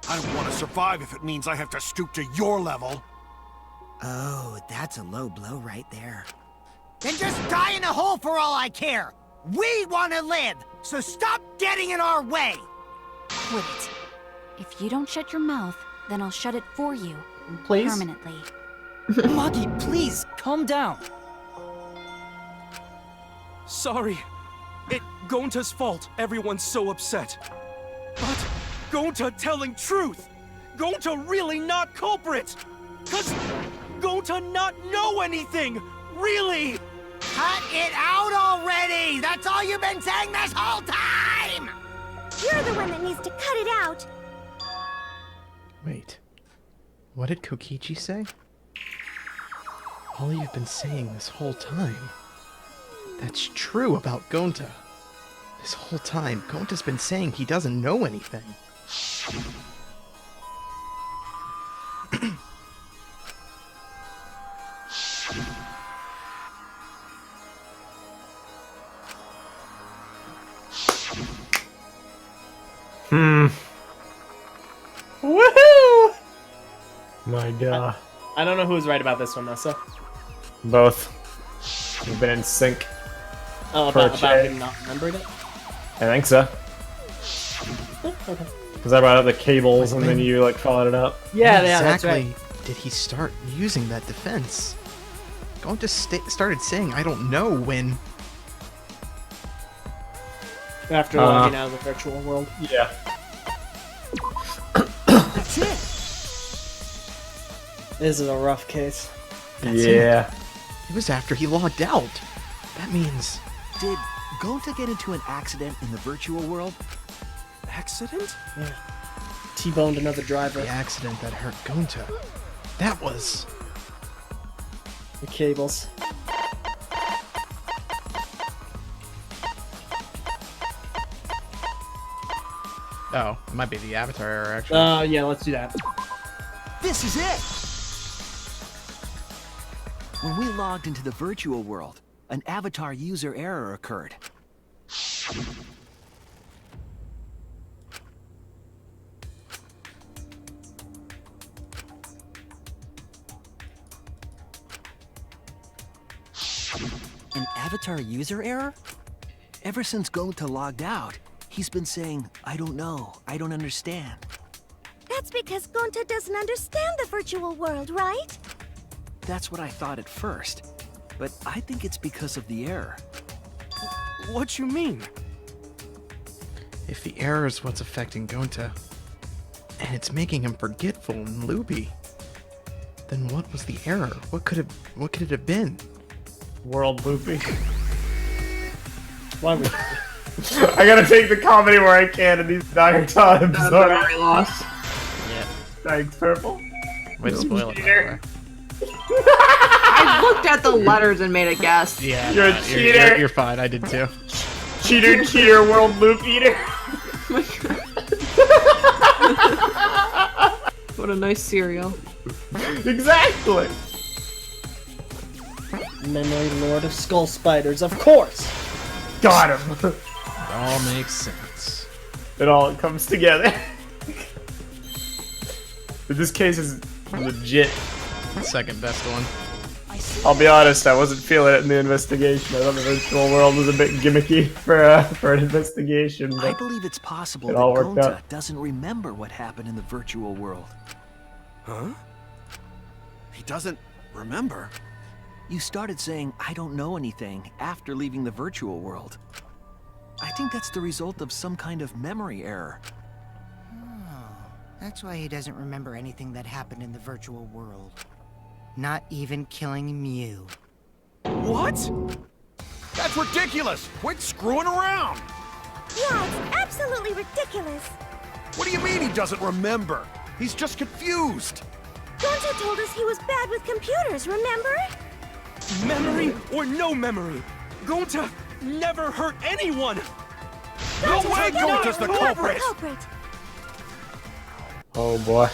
I don't want to survive if it means I have to stoop to your level. Oh, that's a low blow right there. Then just die in a hole for all I care! We want to live, so stop getting in our way! Quit it. If you don't shut your mouth, then I'll shut it for you. Please? Permanently. Maki, please, calm down. Sorry. It Gonta's fault everyone's so upset. But Gonta telling truth. Gonta really not culprit. Cause Gonta not know anything. Really. Cut it out already! That's all you've been saying this whole time! You're the one that needs to cut it out. Wait. What did Kokichi say? All you've been saying this whole time. That's true about Gonta. This whole time, Gonta's been saying he doesn't know anything. Woohoo! My God. I don't know who's right about this one, Meso. Both. We've been in sync. Oh, for a about check. him not remembering it? I think so. Okay. Because I brought up the cables and then you like followed it up. Yeah, When that's exactly right. did he start using that defense? Gonta started saying, I don't know when... After logging out of the virtual world. Yeah. That's it! This is a rough case. That's yeah. It was after he logged out. That means... Did Gonta get into an accident in the virtual world? Accident? Yeah. T-boned another driver. The accident that hurt Gonta. That was... The cables. Oh, it might be the Avatar error, actually. Yeah, let's do that. This is it! When we logged into the virtual world, an Avatar user error occurred. An Avatar user error? Ever since Gonta logged out, he's been saying, I don't know, I don't understand. That's because Gonta doesn't understand the virtual world, right? That's what I thought at first, but I think it's because of the error. What you mean? If the error is what's affecting Gonta, and it's making him forgetful and loopy, then what was the error? What could it have been? World loopy. Why would... I gotta take the comedy where I can in these dire times. Memory loss. Yeah. Thanks, Purple. Way to spoil it, by the way. I looked at the letters and made a guess. Yeah, You're a cheater. You're fine. I did too. Cheater, world loop eater. What a nice cereal. Exactly. Memory Lord of Skull Spiders, of course. Got him. It all makes sense. It all comes together. But this case is legit. Second best one. I'll be honest, I wasn't feeling it in the investigation. I thought the virtual world was a bit gimmicky for an investigation. But I believe it's possible it that all worked Gonta out. doesn't remember what happened in the virtual world. Huh? He doesn't remember? You started saying, I don't know anything, after leaving the virtual world. I think that's the result of some kind of memory error. Oh, that's why he doesn't remember anything that happened in the virtual world. Not even killing Mew. What? That's ridiculous! Quit screwing around! Yeah, it's absolutely ridiculous. What do you mean he doesn't remember? He's just confused! Gonta told us he was bad with computers, remember? Memory or no memory, Gonta never hurt anyone! No way Gonta's the culprit! Oh boy.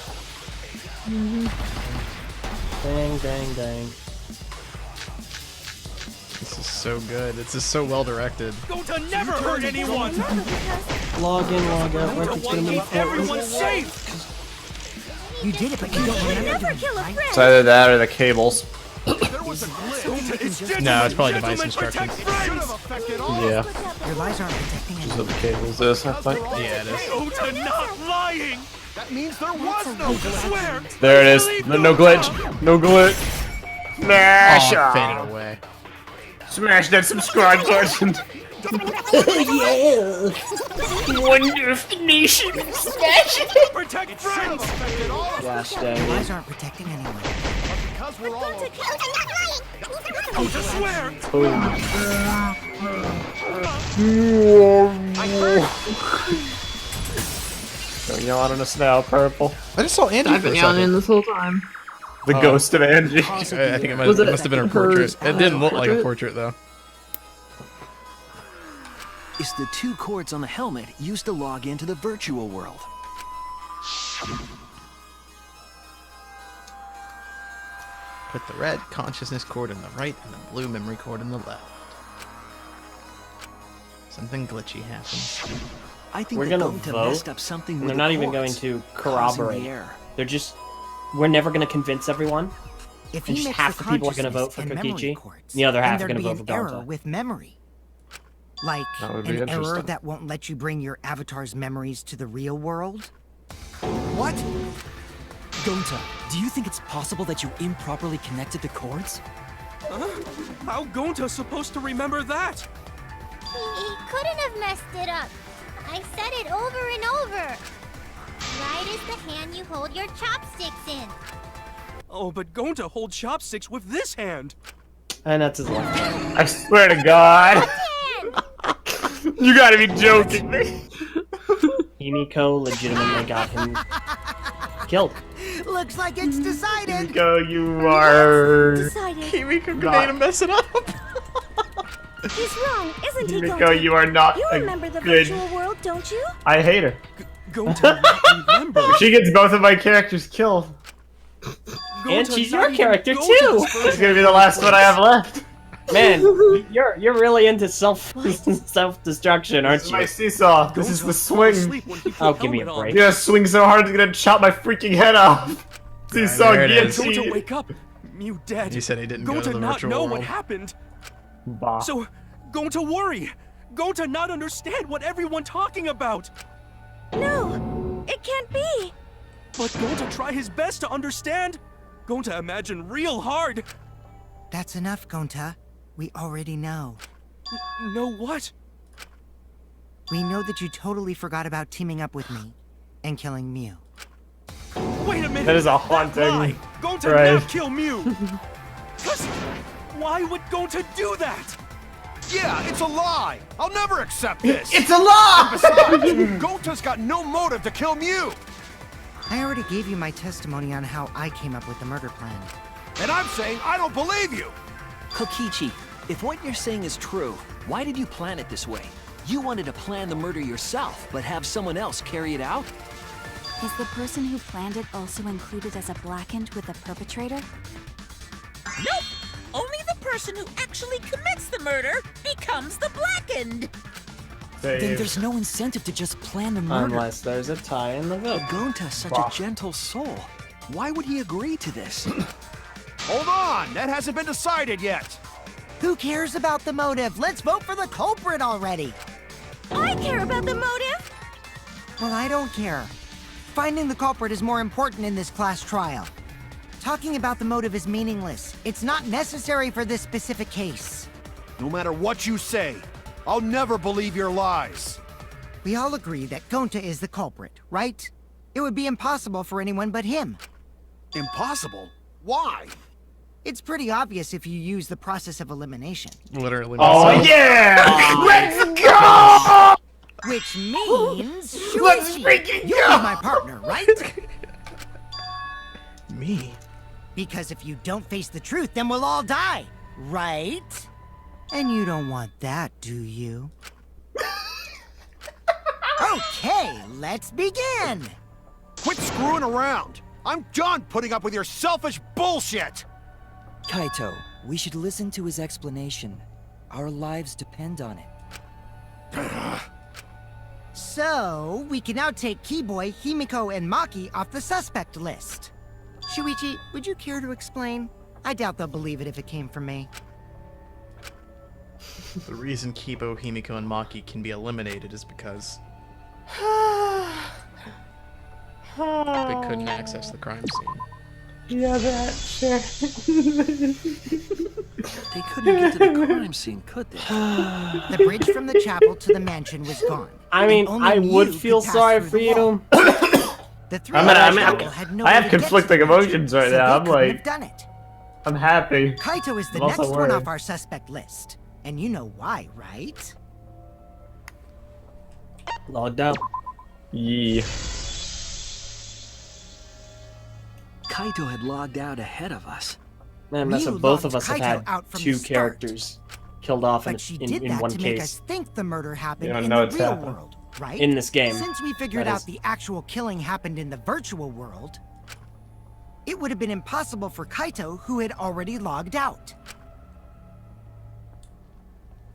Dang, dang, dang. This is so good. This is so well directed. Gonta never hurt anyone! Log in, log out. Where's it gonna be? Everyone's safe! You did it, but you don't remember doing it, right? It's either that or the cables. No, it's probably device instructions. Yeah. Your lies aren't protecting That's anyone. what the cables is, I think. Yeah, it is. Gonta not lying! That means there was no Swear! There it is. No glitch. No glitch. Smash! Oh, faded away. Smash that subscribe button. Yeah! Wonder if the nation smash it. Protect friends! Gosh Your dang. lies aren't protecting anyone. Because we're all... Gonta swear! Don't yell at us now, Purple. I just saw Angie I've for been a yelling second. this whole time. The ghost of Angie. I think it, Was it must have been her her portrait. It didn't look like a portrait? portrait, though. It's the 2 cords on the helmet used to log into the virtual world. Put the red consciousness cord in the right and the blue memory cord in the left. Something glitchy happens. I think We're that gonna Gonta vote, messed up something and with they're the not even going cords, to causing corroborate. the error. They're just... We're never gonna convince everyone. If And he just makes half the people are gonna consciousness vote for and memory Kokichi, cords, and the other then half are there'd gonna be vote an for error Gonta. with memory. Like That would be an error interesting. that won't let you bring your avatar's memories to the real world. What? Gonta, do you think it's possible that you improperly connected the cords? Huh? How Gonta's supposed to remember that? He couldn't have messed it up. I said it over and over. Right is the hand you hold your chopsticks in. Oh, but Gonta holds chopsticks with this hand. And that's his left hand. I swear to God. You gotta be joking me. Himiko legitimately got him killed. Looks like it's decided. Himiko, you are... Himiko made him mess it up. He's wrong, isn't he, Himiko, you are not You a remember the good... virtual world, don't you? I hate her. Gonta, remember. She gets both of my characters killed. And she's your character too. She's gonna be the last one I have left. Man, you're really into self-destruction, aren't This is you? my seesaw. This is the swing. Oh, give me a break. Yeah, swing so hard it's gonna chop my freaking head off. Seesaw there it is. guillotine. Gonta, wake up! Mew dead. He said he didn't go to Gonta the not virtual know world. what happened. Bah. So, Gonta worry. Gonta not understand what everyone talking about. No, it can't be. But Gonta try his best to understand. Gonta imagine real hard. That's enough, Gonta. We already know. Know what? We know that you totally forgot about teaming up with me and killing Mew. Wait a minute. That is a That haunting lie. Gonta right. not kill Mew. Cause why would Gonta do that? Yeah, it's a lie! I'll never accept this! It's a lie! Besides, Gonta's got no motive to kill Mew! I already gave you my testimony on how I came up with the murder plan. And I'm saying I don't believe you! Kokichi, if what you're saying is true, why did you plan it this way? You wanted to plan the murder yourself, but have someone else carry it out? Is the person who planned it also included as a blackened with the perpetrator? Nope! Only the person who actually commits the murder becomes the blackened! Then there's no incentive to just plan the murder. Unless there's a tie in the vote. Gonta's such a gentle soul. Why would he agree to this? Hold on! That hasn't been decided yet! Who cares about the motive? Let's vote for the culprit already! I care about the motive. Well, I don't care. Finding the culprit is more important in this class trial. Talking about the motive is meaningless. It's not necessary for this specific case. No matter what you say, I'll never believe your lies. We all agree that Gonta is the culprit, right? It would be impossible for anyone but him. Impossible? Why? It's pretty obvious if you use the process of elimination. Literally. Oh myself. yeah! Let's go! Which means... Let's Shuichi, freaking you'll go! be my partner, right? Me? Because if you don't face the truth, then we'll all die, right? And you don't want that, do you? Okay, let's begin! Quit screwing around! I'm done putting up with your selfish bullshit! Kaito, we should listen to his explanation. Our lives depend on it. So, we can now take Keyboy, Himiko, and Maki off the suspect list. Shuichi, would you care to explain? I doubt they'll believe it if it came from me. The reason Kibo, Himiko, and Maki can be eliminated is because they couldn't access the crime scene. Yeah, that shit. They couldn't get to the crime scene, could they? The bridge from the chapel to the mansion was gone. I mean, and only I would you feel could pass sorry through for the wall. you. The three I have conflicting emotions right now. I'm like, done it. I'm happy. Kaito is the I'm next also one worried. off our suspect list. And you know why, right? Logged out. Yeah. Kaito had logged out ahead of us. Man, mess Mew up. Both logged of us have Kaito had out from two the start. characters killed off But she did in that one to make us case. think the murder happened You don't in know the it's real happened. world, right? In this game, Since we figured that out is. the actual killing happened in the virtual world, it would have been impossible for Kaito, who had already logged out.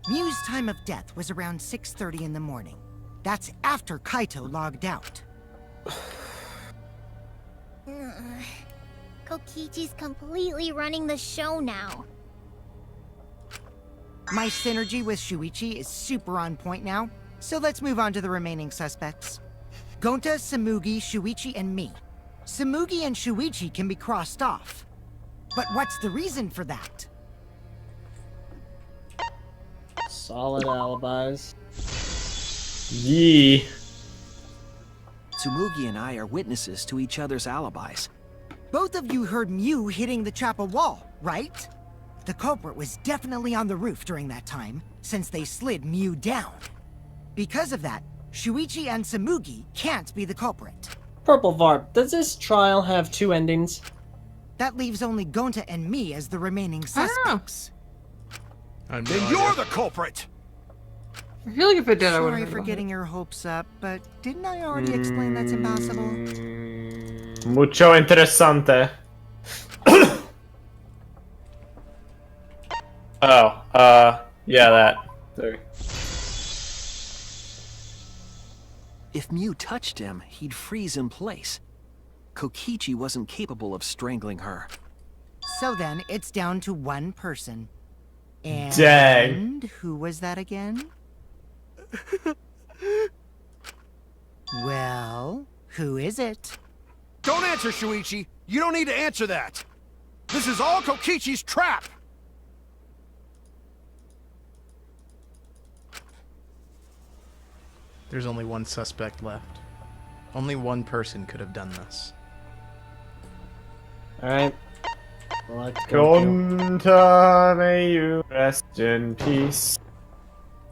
Mew's time of death was around 6:30 in the morning. That's after Kaito logged out. Kokichi's completely running the show now. My synergy with Shuichi is super on point now, so let's move on to the remaining suspects. Gonta, Samugi, Shuichi, and me. Samugi and Shuichi can be crossed off. But what's the reason for that? Solid alibis. Yee. Tsumugi and I are witnesses to each other's alibis. Both of you heard Mew hitting the chapel wall, right? The culprit was definitely on the roof during that time, since they slid Mew down. Because of that, Shuichi and Tsumugi can't be the culprit. Purple Varp, does this trial have 2 endings? That leaves only Gonta and me as the remaining suspects. Then you're the culprit! I feel like if it did, I would Sorry have for getting your hopes up, but didn't I already explain that's impossible? Mucho interesante. Yeah, that. Sorry. If Mew touched him, he'd freeze in place. Kokichi wasn't capable of strangling her. So then, it's down to one person. And Dang. who was that again? Well, who is it? Don't answer, Shuichi! You don't need to answer that! This is all Kokichi's trap! There's only one suspect left. Only one person could have done this. Alright. Let's go. Gonta, may you rest in peace.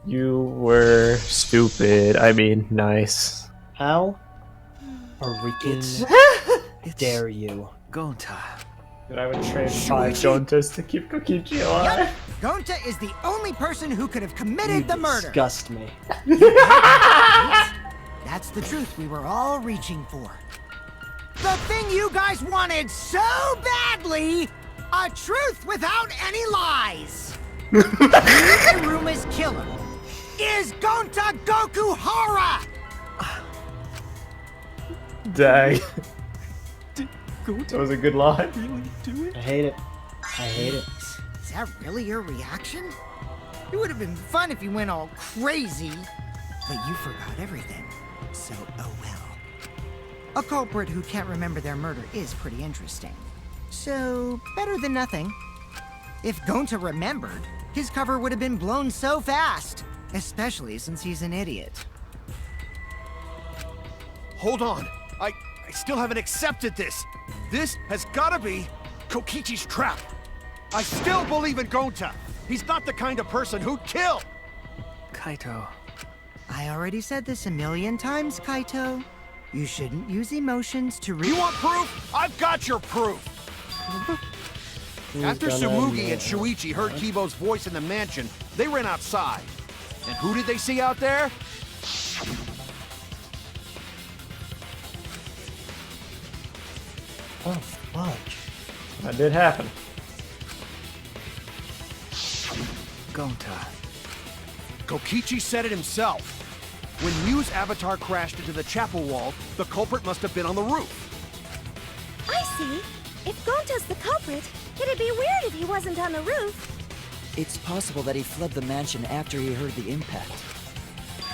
You were stupid. I mean, nice. How? Freaking dare you? Gonta. That I would trade 5 Gontas to keep Kokichi alive. Yep. Gonta is the only person who could have committed the murder. Disgust me. That's the truth we were all reaching for. The thing you guys wanted so badly! A truth without any lies! Iruma's killer is Gonta Gokuhara! Dang. That was a good line. I hate it. I hate it. Is that really your reaction? It would have been fun if you went all crazy, but you forgot everything. So, oh well. A culprit who can't remember their murder is pretty interesting. So, better than nothing. If Gonta remembered, his cover would have been blown so fast. Especially since he's an idiot. Hold on. I still haven't accepted this. This has gotta be Kokichi's trap. I still believe in Gonta. He's not the kind of person who'd kill. Kaito. I already said this a million times, Kaito. You shouldn't use emotions to You want proof? I've got your proof! After Tsumugi and Shuichi heard Kibo's voice in the mansion, they ran outside. And who did they see out there? Oh, fudge. That did happen. Gonta. Kokichi said it himself. When Mew's avatar crashed into the chapel wall, the culprit must have been on the roof. I see. If Gonta's the culprit, it'd be weird if he wasn't on the roof. It's possible that he fled the mansion after he heard the impact.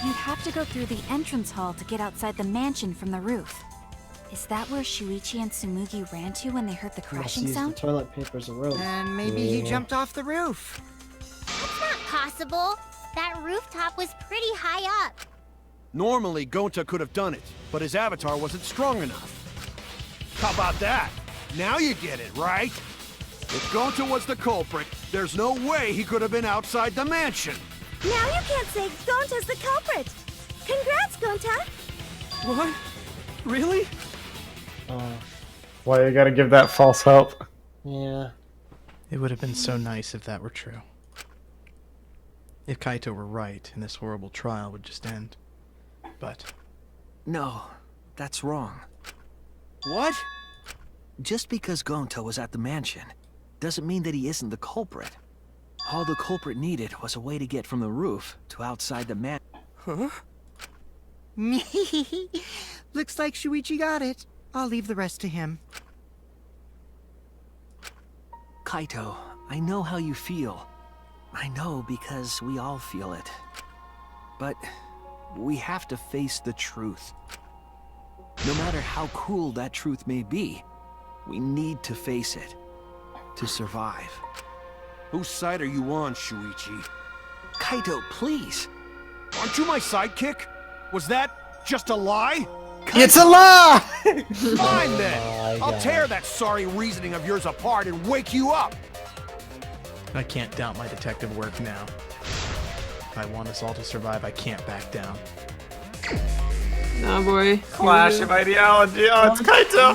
You'd have to go through the entrance hall to get outside the mansion from the roof. Is that where Shuichi and Tsumugi ran to when they heard the crashing Use sound? the toilet paper as a rope. And maybe he jumped off the roof. That's not possible. That rooftop was pretty high up. Normally, Gonta could have done it, but his avatar wasn't strong enough. How about that? Now you get it, right? If Gonta was the culprit, there's no way he could have been outside the mansion. Now you can't say Gonta's the culprit. Congrats, Gonta. What? Really? Why you gotta give that false hope? Yeah. It would have been so nice if that were true. If Kaito were right, and this horrible trial would just end. But... No, that's wrong. What? Just because Gonta was at the mansion doesn't mean that he isn't the culprit. All the culprit needed was a way to get from the roof to outside the mansion. Huh? Looks like Shuichi got it. I'll leave the rest to him. Kaito, I know how you feel. I know because we all feel it. But we have to face the truth. No matter how cruel that truth may be, we need to face it. To survive. Whose side are you on, Shuichi? Kaito, please! Aren't you my sidekick? Was that just a lie? It's a lie! Fine then! Oh, I'll God. tear that sorry reasoning of yours apart and wake you up! I can't doubt my detective work now. If I want us all to survive, I can't back down. Nah, boy. Clash of ideology. Oh, it's Kaito.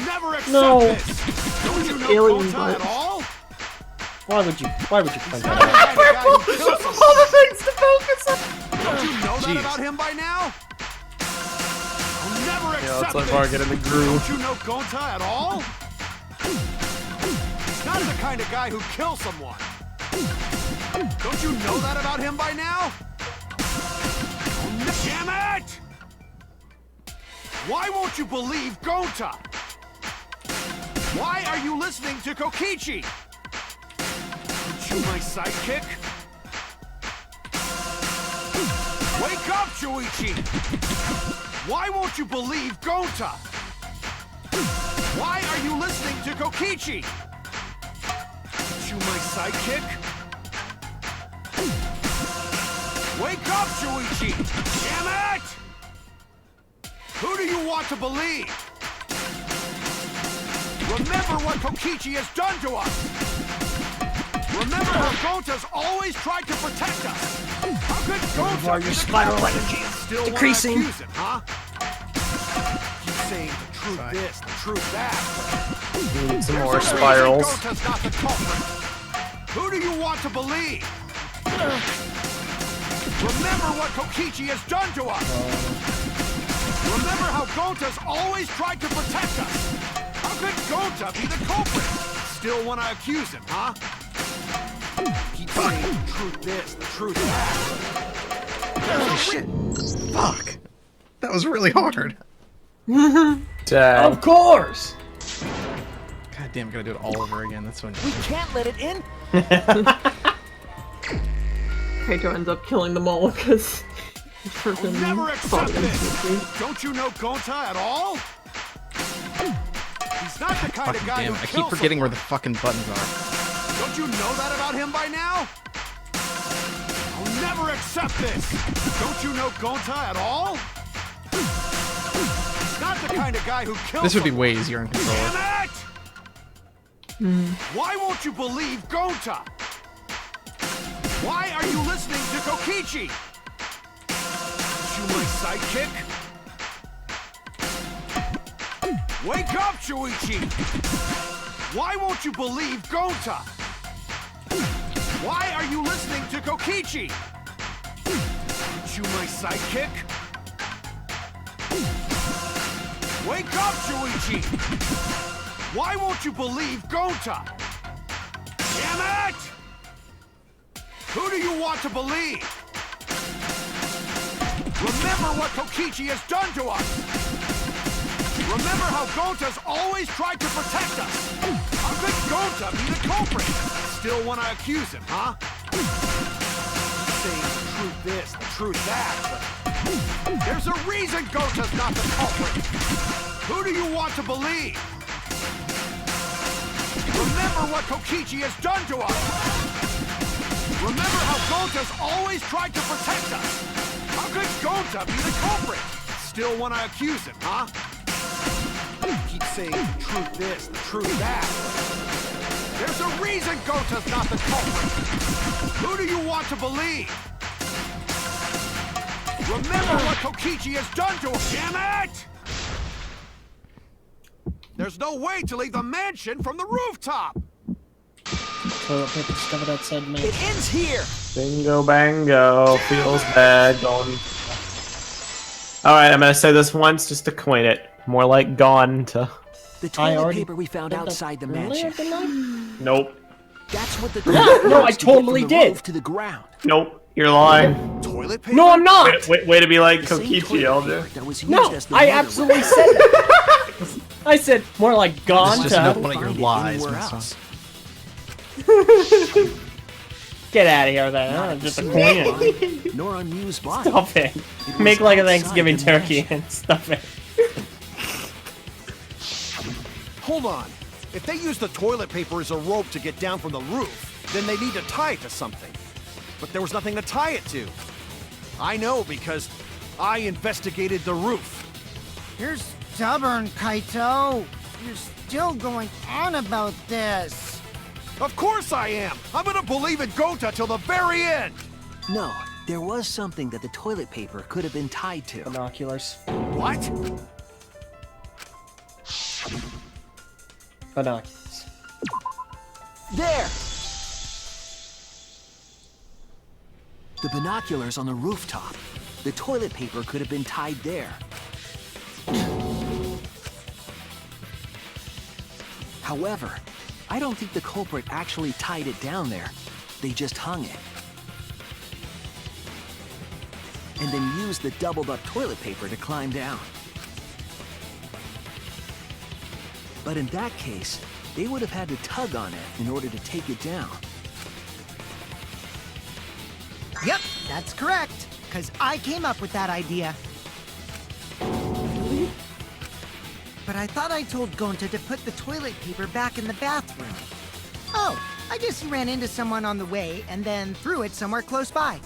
No. Don't you know Alien Kota butt. at all? Why would you point that out? All the things to focus on. Don't you know that about him by now? I'll never Yeah, accept let's let this. Var get in the groove. Don't you know Kota at all? He's not the kind of guy who kills someone. Don't you know that about him by now? Damn it! Why won't you believe Gonta? Why are you listening to Kokichi? Aren't you my sidekick? Wake up, Shuichi! Why won't you believe Gonta? Why are you listening to Kokichi? Aren't you my sidekick? Wake up, Shuichi! Damn it! Who do you want to believe? Remember what Kokichi has done to us! Remember how Gonta's always tried to protect us! How could Gonta Your spiral energy still decreasing. Wanna accuse him, huh? Keep saying the truth this, the truth that. Need some There's more a reason spirals. Gonta's not the culprit. Who do you want to believe? Remember what Kokichi has done to us! Remember how Gonta's always tried to protect us! How could Gonta be the culprit? Still want to accuse him, huh? Keep saying the truth this, the truth that. Holy shit. Fuck. That was really hard. Dad. Of course. God damn, I'm gonna do it all over again. That's when. We can't let it in. Kaito ends up killing them all because I'll never accept this! Don't you know Gonta at all? He's not the kind of Fucking guy damn who it. I keep kills forgetting someone. where the fucking buttons are. Don't you know that about him by now? I'll never accept this! Don't you know Gonta at all? He's not the kind of guy who kills This would be someone. way easier in controller. Damn it! Why won't you believe Gonta? Why are you listening to Kokichi? Aren't you my sidekick? Wake up, Shuichi! Why won't you believe Gonta? Why are you listening to Kokichi? Aren't you my sidekick? Wake up, Shuichi! Why won't you believe Gonta? Damn it! Who do you want to believe? Remember what Kokichi has done to us! Remember how Gonta's always tried to protect us! How could Gonta be the culprit? Still want to accuse him, huh? Saying the truth this, the truth that, but there's a reason Gonta's not the culprit! Who do you want to believe? Remember what Kokichi has done to us! Remember how Gonta's always tried to protect us! How could Gonta be the culprit? Still want to accuse him, huh? Keep saying the truth this, the truth that. There's a reason Gonta's not the culprit! Who do you want to believe? Remember what Kokichi has done to us! Damn it! There's no way to leave the mansion from the rooftop! Toilet paper discovered outside man. It ends here. Bingo bango. Feels bad. Going. Alright, I'm gonna say this once just to coin it. More like gone to. The toilet paper we found outside the mansion. Nope. That's what the No, I totally did. To the ground. Nope. You're lying. Toilet paper? No, I'm not. Way to be like Kokichi, Elder. That was No, used as the I murder absolutely weapon. said that. I said more like gone This is just another to. one of your Find it lies, anywhere Miss else. Get out of here with that. Not Just a at the coin. same time, nor on Mew's body. Stop it. It Make was like a outside Thanksgiving the turkey mansion. and stuff it. Hold on. If they use the toilet paper as a rope to get down from the roof, then they need to tie it to something. But there was nothing to tie it to. I know because I investigated the roof. You're stubborn, Kaito. You're still going on about this. Of course I am! I'm gonna believe in Gonta till the very end! No, there was something that the toilet paper could have been tied to. Binoculars. What? Binoculars. There! The binoculars on the rooftop. The toilet paper could have been tied there. However, I don't think the culprit actually tied it down there. They just hung it. And then used the doubled-up toilet paper to climb down. But in that case, they would have had to tug on it in order to take it down. Yep, that's correct. Because I came up with that idea. But I thought I told Gonta to put the toilet paper back in the bathroom. Oh, I just ran into someone on the way and then threw it somewhere close by.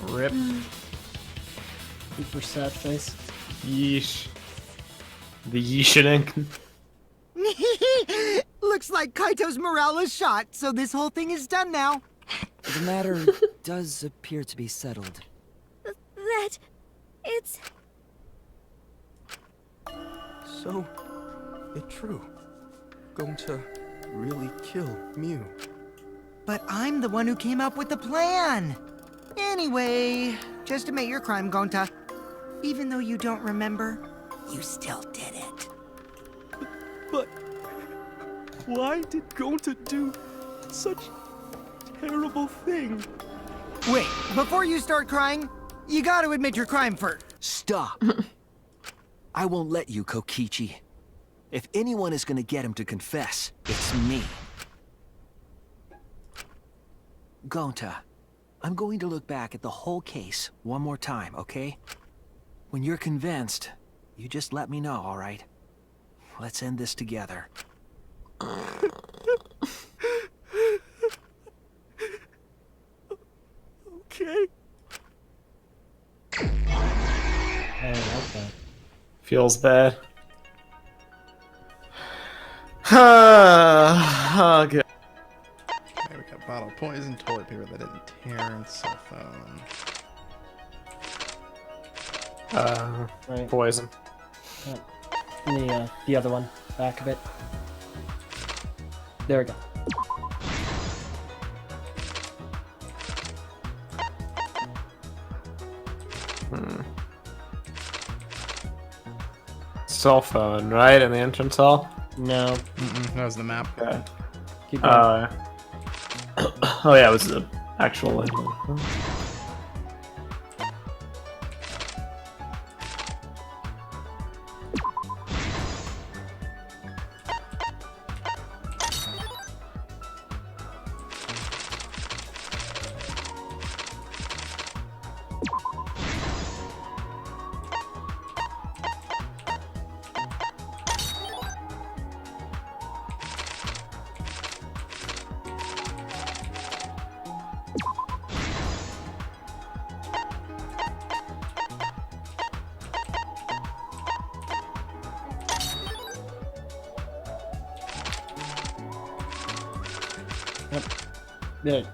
Rip. Super sad face. Yeesh. The yeeshing. Looks like Kaito's morale is shot, so this whole thing is done now. The matter does appear to be settled. That... it's... So, it's true. Gonta really kill Mew. But I'm the one who came up with the plan. Anyway, just admit your crime, Gonta. Even though you don't remember, you still did it. But why did Gonta do such terrible thing? Wait, before you start crying, you gotta admit your crime first. Stop. I won't let you, Kokichi. If anyone is gonna get him to confess, it's me. Gonta, I'm going to look back at the whole case one more time, okay? When you're convinced, you just let me know, all right? Let's end this together. Okay. I don't like that. Feels bad. Okay. Okay, we got bottle poison, toilet paper that didn't tear, and cell phone. Right. Poison. The other one, back of it. There we go. Cell phone, right? In the entrance hall? No. That was the map. Okay. Keep going. Oh yeah, it was the actual one. There.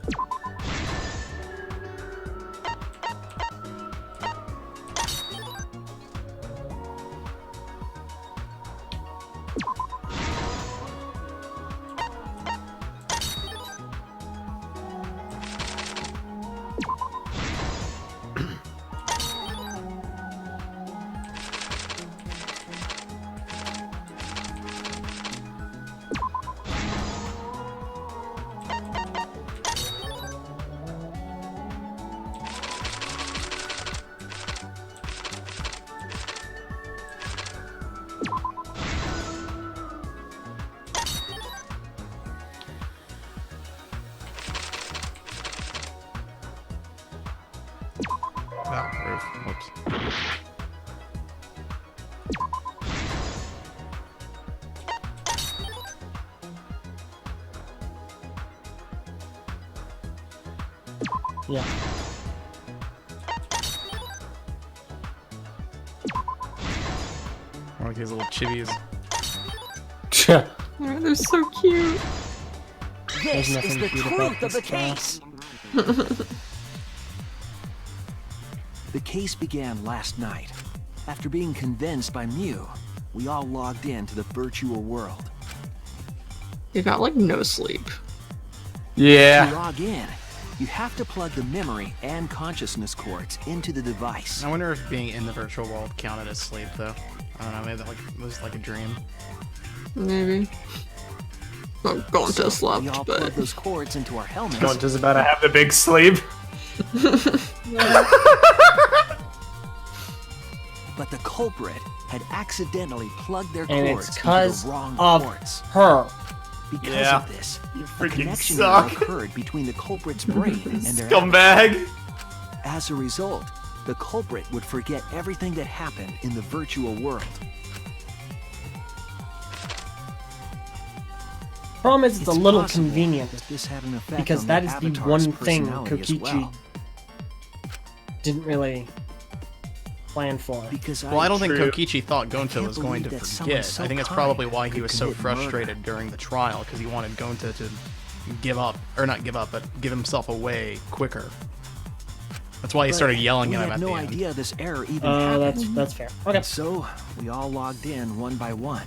Oh, roof. Whoops. Yeah. More like these little chibis. Oh, they're so cute. This is the truth of the case. The case began last night. After being convinced by Mew, we all logged in to the virtual world. You got like no sleep. Yeah. To log in, you have to plug the memory and consciousness cords into the device. I wonder if being in the virtual world counted as sleep, though. I don't know, maybe that was like a dream. Maybe. Well, Gonta slept, we all but... plug those cords into our helmets. Gonta's about to have the big sleep. But the culprit had accidentally plugged their And cords it's into because the wrong of cords. her. Because of this, You a freaking connection suck. occurred between the culprit's brain and their Scumbag. As a result, the culprit would forget everything that happened in the virtual world. Problem is, it's a little possible convenient that this had an effect because on that the is the avatar's one thing personality as Kokichi well. didn't really plan for. Because Well, I don't think True. Kokichi thought Gonta can't was going to believe that someone forget. so I think it's kind probably why he could was so commit murder. frustrated during the trial, because he wanted Gonta to give up, or not give up, but give himself away quicker. That's why he But started yelling we at him had at no the end. idea this error even happened. That's fair. Okay. And so we all logged in one by one.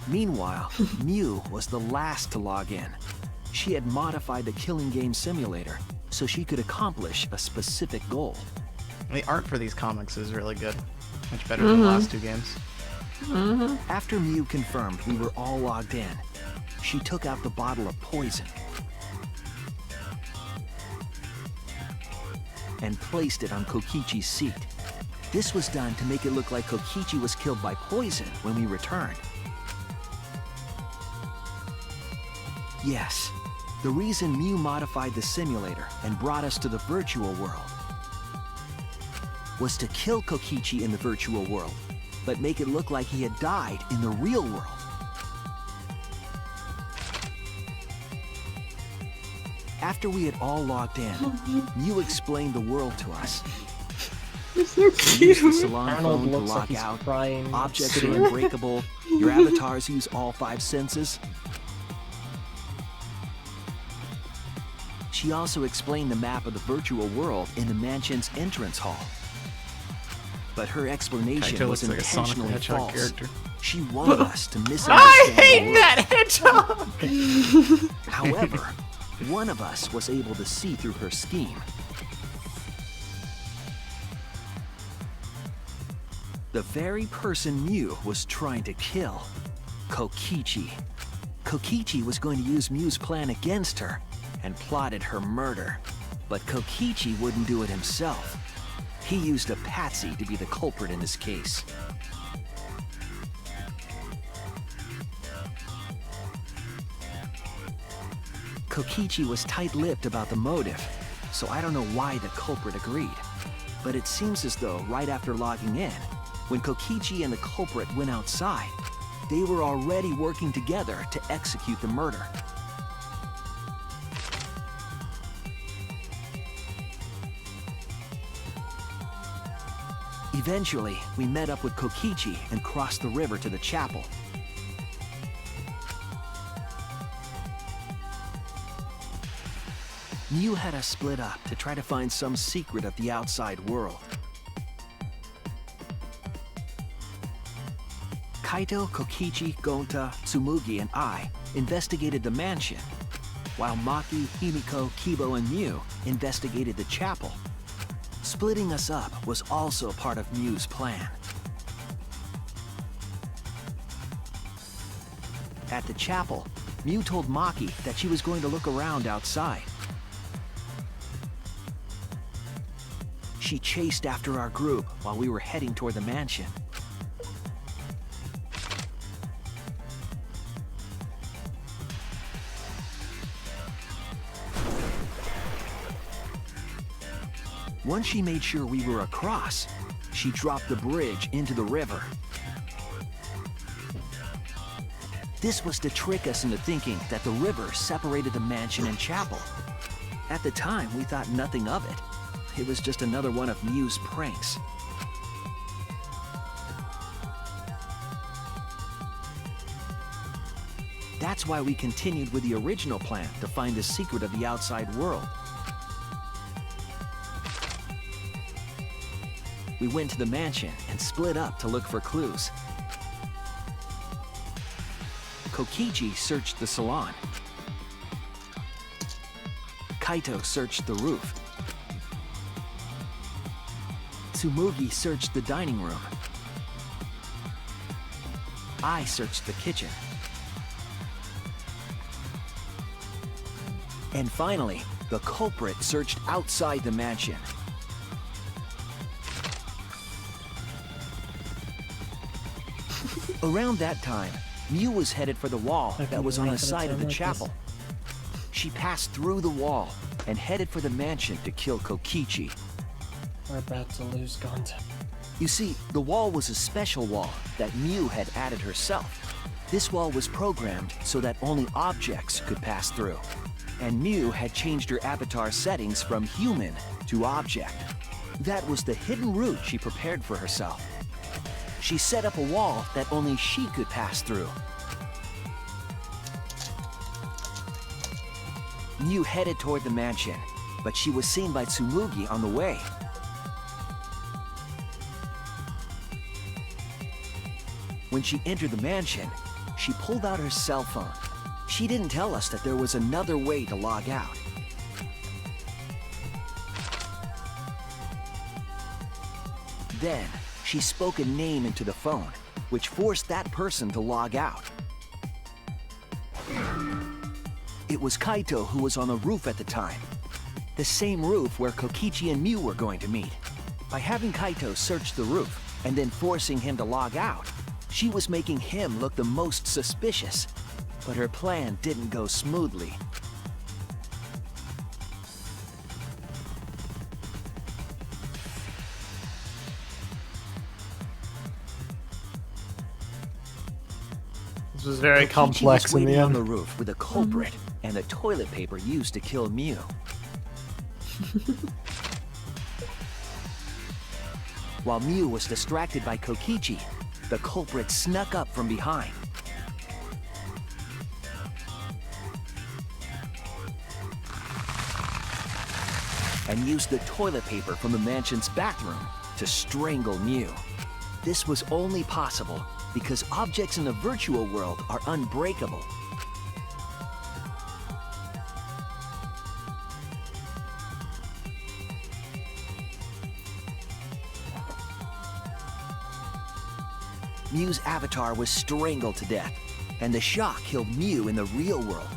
Meanwhile, Mew was the last to log in. She had modified the killing game simulator so she could accomplish a specific goal. The art for these comics is really good. Much better than the last two games. After Mew confirmed we were all logged in, she took out the bottle of poison and placed it on Kokichi's seat. This was done to make it look like Kokichi was killed by poison when we returned. Yes, the reason Mew modified the simulator and brought us to the virtual world was to kill Kokichi in the virtual world, but make it look like he had died in the real world. After we had all logged in, Mew explained the world to us. It's so We used the cute. salon Arnold phone to looks like lock he's out. crying. Objects are unbreakable. Your avatars use all 5 senses. She also explained the map of the virtual world in the mansion's entrance hall. But her explanation Kaito was looks like a Sonic the intentionally Hedgehog false. character. She wanted us to misunderstand I the hate world. that hedgehog. However, one of us was able to see through her scheme. The very person Mew was trying to kill, Kokichi. Kokichi was going to use Mew's plan against her and plotted her murder. But Kokichi wouldn't do it himself. He used a patsy to be the culprit in this case. Kokichi was tight-lipped about the motive, so I don't know why the culprit agreed. But it seems as though right after logging in, when Kokichi and the culprit went outside, they were already working together to execute the murder. Eventually, we met up with Kokichi and crossed the river to the chapel. Mew had us split up to try to find some secret of the outside world. Kaito, Kokichi, Gonta, Tsumugi, and I investigated the mansion, while Maki, Himiko, Kibo, and Mew investigated the chapel. Splitting us up was also part of Mew's plan. At the chapel, Mew told Maki that she was going to look around outside. She chased after our group while we were heading toward the mansion. Once she made sure we were across, she dropped the bridge into the river. This was to trick us into thinking that the river separated the mansion and chapel. At the time, we thought nothing of it. It was just another one of Mew's pranks. That's why we continued with the original plan to find the secret of the outside world. We went to the mansion and split up to look for clues. Kokichi searched the salon. Kaito searched the roof. Tsumugi searched the dining room. I searched the kitchen. And finally, the culprit searched outside the mansion. Around that time, Mew was headed for the wall that was on the side of the chapel. She passed through the wall and headed for the mansion to kill Kokichi. We're about to lose contact. You see, the wall was a special wall that Mew had added herself. This wall was programmed so that only objects could pass through. And Mew had changed her avatar settings from human to object. That was the hidden route she prepared for herself. She set up a wall that only she could pass through. Mew headed toward the mansion, but she was seen by Tsumugi on the way. When she entered the mansion, she pulled out her cell phone. She didn't tell us that there was another way to log out. Then, she spoke a name into the phone, which forced that person to log out. It was Kaito who was on the roof at the time. The same roof where Kokichi and Mew were going to meet. By having Kaito search the roof and then forcing him to log out, she was making him look the most suspicious. But her plan didn't go smoothly. This was very Kokichi complex was in the waiting on end. the roof with a culprit and the toilet paper used to kill Mew. While Mew was distracted by Kokichi, the culprit snuck up from behind. And used the toilet paper from the mansion's bathroom to strangle Mew. This was only possible because objects in the virtual world are unbreakable. Mew's avatar was strangled to death, and the shock killed Mew in the real world.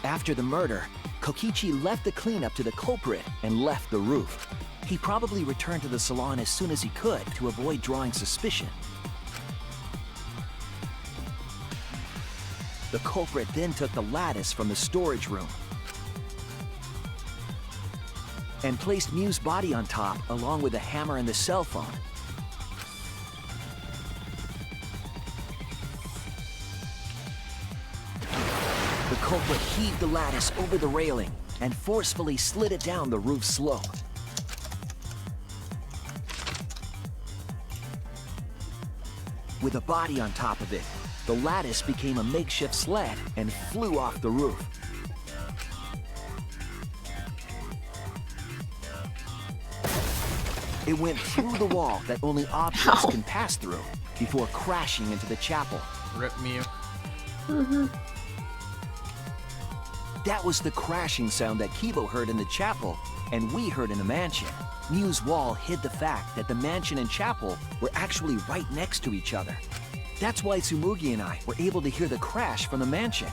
After the murder, Kokichi left the cleanup to the culprit and left the roof. He probably returned to the salon as soon as he could to avoid drawing suspicion. The culprit then took the lattice from the storage room and placed Mew's body on top along with the hammer and the cell phone. The culprit heaved the lattice over the railing and forcefully slid it down the roof slope. With a body on top of it, the lattice became a makeshift sled and flew off the roof. It went through the wall that only objects can pass through before crashing into the chapel. Rip Mew. That was the crashing sound that Kibo heard in the chapel and we heard in the mansion. Mew's wall hid the fact that the mansion and chapel were actually right next to each other. That's why Tsumugi and I were able to hear the crash from the mansion.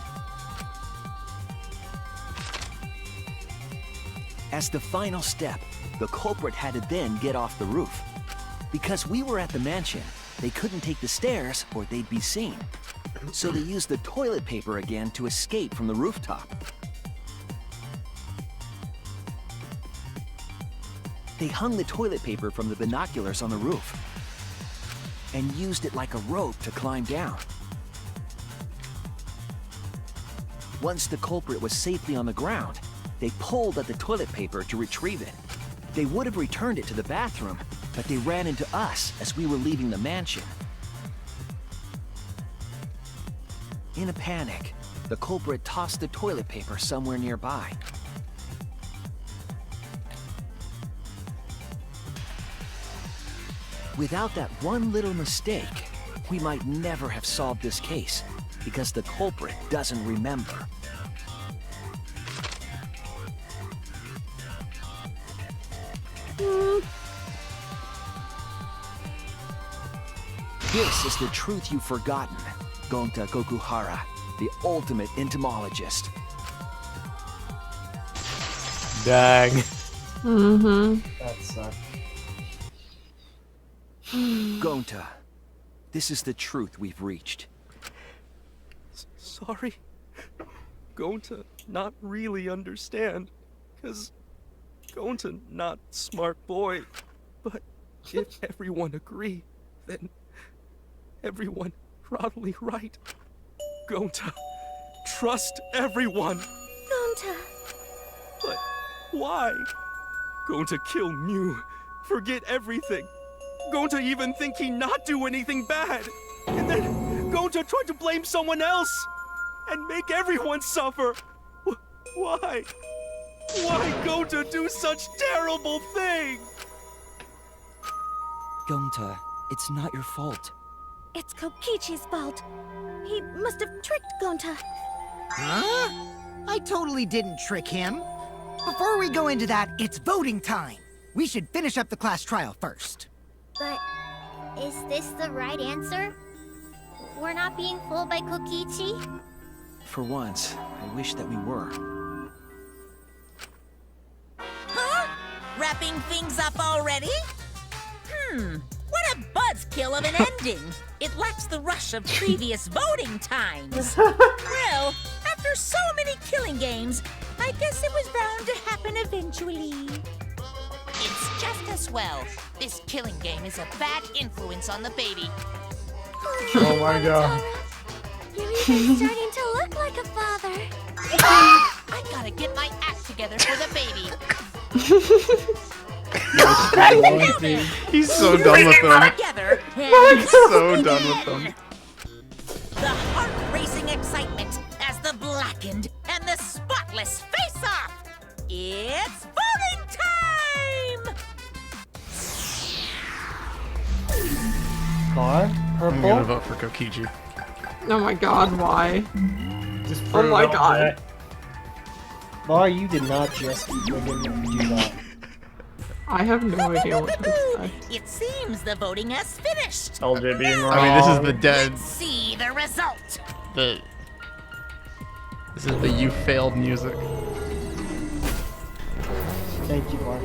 As the final step, the culprit had to then get off the roof. Because we were at the mansion, they couldn't take the stairs or they'd be seen. So they used the toilet paper again to escape from the rooftop. They hung the toilet paper from the binoculars on the roof. and used it like a rope to climb down. Once the culprit was safely on the ground, they pulled at the toilet paper to retrieve it. They would have returned it to the bathroom, but they ran into us as we were leaving the mansion. In a panic, the culprit tossed the toilet paper somewhere nearby. Without that one little mistake, we might never have solved this case, because the culprit doesn't remember. This is the truth you've forgotten, Gonta Gokuhara, the ultimate entomologist. Dang. That sucked. Gonta, this is the truth we've reached. Sorry. Gonta not really understand, 'cause Gonta not smart boy. But if everyone agree, then everyone probably right. Gonta, trust everyone. Gonta. But why? Gonta kill Mew, forget everything. Gonta even think he not do anything bad. And then Gonta try to blame someone else and make everyone suffer. Why? Why Gonta do such terrible thing? Gonta, it's not your fault. It's Kokichi's fault. He must have tricked Gonta. Huh? I totally didn't trick him. Before we go into that, it's voting time. We should finish up the class trial first. But is this the right answer? We're not being fooled by Kokichi? For once, I wish that we were. Huh? Wrapping things up already? What a buzzkill of an ending! It lacks the rush of previous voting times. Well, after so many killing games, I guess it was bound to happen eventually. It's just as well. This killing game is a bad influence on the baby. Oh my god. You're even starting to look like a father. I gotta get my act together for the baby. He's so done with them. Together, He's so done with them. the heart-racing excitement as the blackened and the spotless face off. It's voting time! Bar? Purple? I'm gonna vote for Kokichi. Oh my god, why? Just Oh my god. that. Bar, you did not just friggin' do that. I have no idea what to expect. It seems the voting has finished. LJ being wrong. I mean, this is the dead. Let's see the result. This is the you failed music. Thank you, Bar.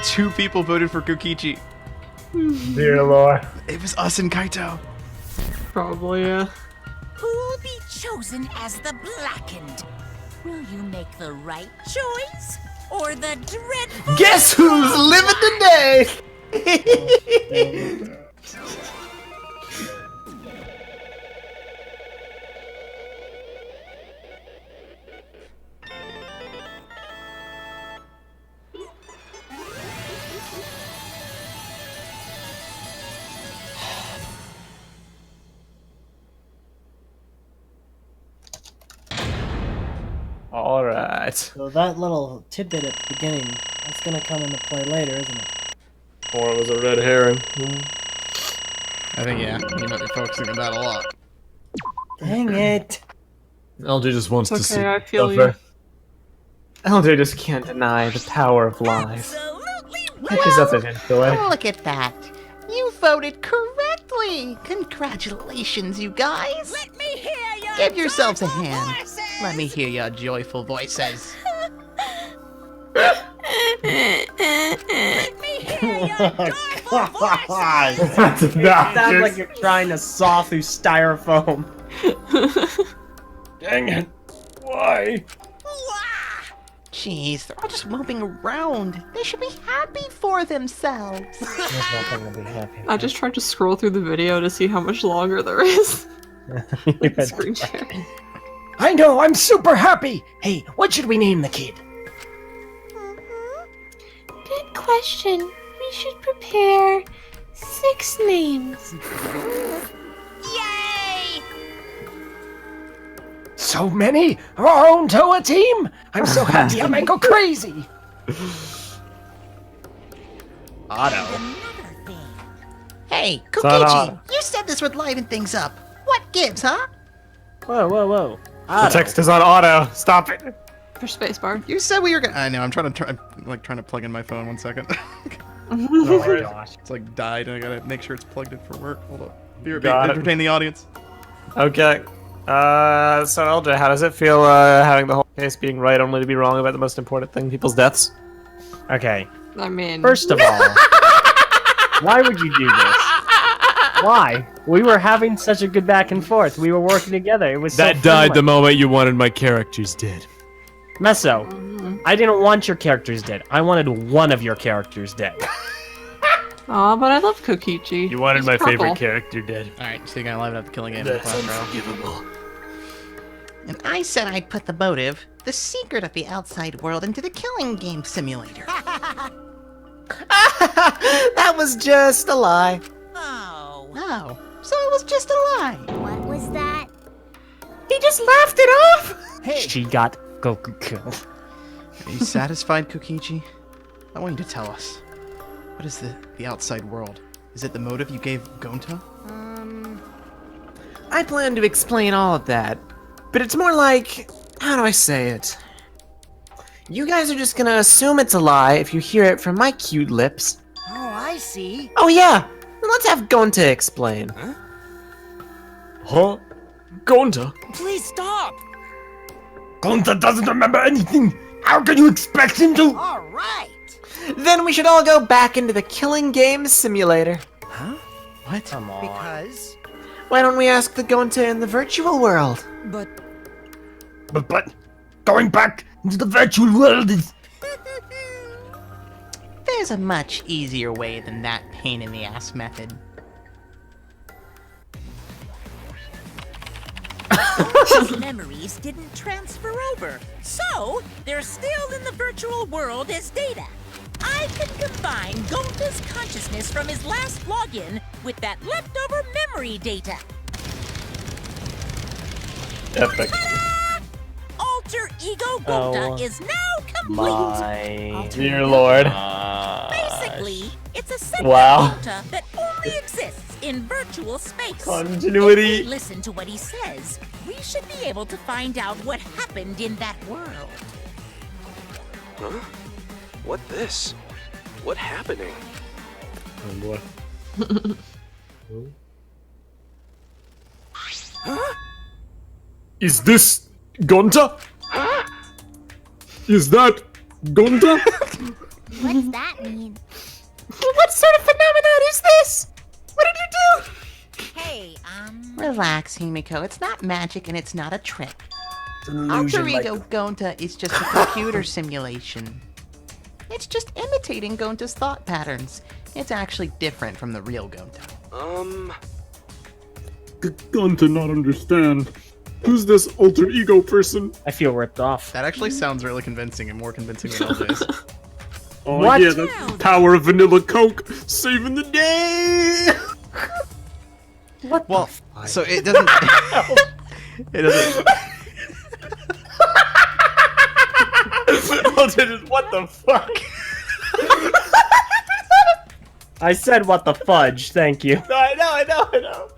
Two people voted for Kokichi. Dear Lord. It was us and Kaito. Probably, yeah. Who'll be chosen as the blackened? Will you make the right choice or the dreadful? Guess who's living today? Alright. So that little tidbit at the beginning, that's gonna come into play later, isn't it? Or it was a red herring. I think, yeah, you might be focusing on that a lot. Dang it! LJ just wants It's to okay, see. I feel you. suffer. LJ just can't deny the power of lies. Catches up at him, Oh, look at that. You voted correctly. Congratulations, you guys. Let me hear your Give yourselves a hand. voices. Let me hear your joyful voices. Let me hear your joyful voices. That's It not sounds like you're trying to saw through styrofoam. Dang it. Why? Jeez, they're all just moping around. They should be happy for themselves. I just tried to scroll through the video to see how much longer there is. Like the screen share. I know, I'm super happy! Hey, what should we name the kid? Good question. We should prepare 6 names. Yay! So many? Our own Toa team? I'm so happy I might go crazy! Otto. Hey, It's not Kokichi, Otto. you said this would liven things up. What gives, huh? Whoa, whoa, whoa. The text is on auto. Stop it. For spacebar. You said we were gonna. I know. I'm trying to plug in my phone. 1 second. Oh my gosh. It's like died, and I gotta make sure it's plugged in for work. Hold up. Got it. Entertain the audience. Okay. So LJ, how does it feel having the whole case being right only to be wrong about the most important thing, people's deaths? Okay. I mean... First of all, why would you do this? Why? We were having such a good back and forth. We were working together. It was so That died friendly. the moment you wanted my characters dead. Meso, I didn't want your characters dead. I wanted one of your characters dead. Aw, but I love Kokichi. You wanted He's my purple. favorite character dead. Alright, so you're gonna liven up the killing game. That's in the class, bro. unforgivable. And I said I'd put the motive, the secret of the outside world, into the killing game simulator. That was just a lie. Oh. Oh. So it was just a lie. What was that? He just laughed it off. She got Goku killed. Are you satisfied, Kokichi? I want you to tell us. What is the outside world? Is it the motive you gave Gonta? I plan to explain all of that, but it's more like, how do I say it? You guys are just gonna assume it's a lie if you hear it from my cute lips. Oh, I see. Oh yeah, then let's have Gonta explain. Huh? Gonta? Please stop. Gonta doesn't remember anything! How can you expect him to? All right. Then we should all go back into the killing game simulator. Huh? What? Come on. Because... Why don't we ask the Gonta in the virtual world? But... But going back into the virtual world is... There's a much easier way than that pain in the ass method. His memories didn't transfer over, so they're still in the virtual world as data. I can combine Gonta's consciousness from his last login with that leftover memory data. Epic. Ta-da! Alter Ego Gonta is now complete. My dear lord. Basically, it's a separate Wow. Gonta that only exists in virtual space. Continuity. If we listen to what he says, we should be able to find out what happened in that world. Huh? What this? What happening? Oh boy. Huh? Is this Gonta? Is that Gonta? What's that mean? What sort of phenomenon is this? What did you do? Hey, Relax, Himiko. It's not magic and it's not a trick. illusion Alter like Ego Gonta is just a computer simulation. It's just imitating Gonta's thought patterns. It's actually different from the real Gonta. Gonta not understand. Who's this alter ego person? I feel ripped off. That actually sounds really convincing and more convincing than LJ's. Oh What? yeah, that's the power of vanilla Coke saving the day. What Well, so it doesn't. It doesn't. What the fuck? I said what the fudge, thank you. No, I know.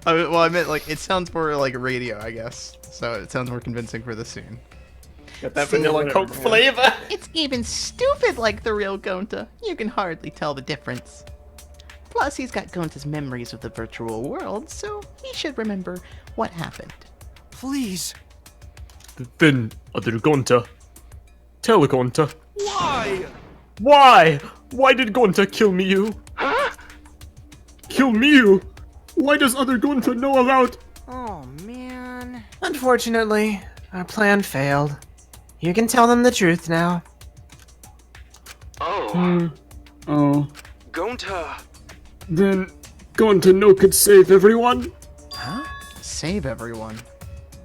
I meant like it sounds more like radio, I guess. So it sounds more convincing for the scene. Got that vanilla Coke flavor. It's even stupid like the real Gonta. You can hardly tell the difference. Plus, he's got Gonta's memories of the virtual world, so he should remember what happened. Please. Then, other Gonta. Tell Gonta. Why? Why? Why did Gonta kill Miyu? Kill Miyu? Why does other Gonta know about... Oh, man. Unfortunately, our plan failed. You can tell them the truth now. Oh. Oh. Gonta. Then Gonta no could save everyone? Huh? Save everyone?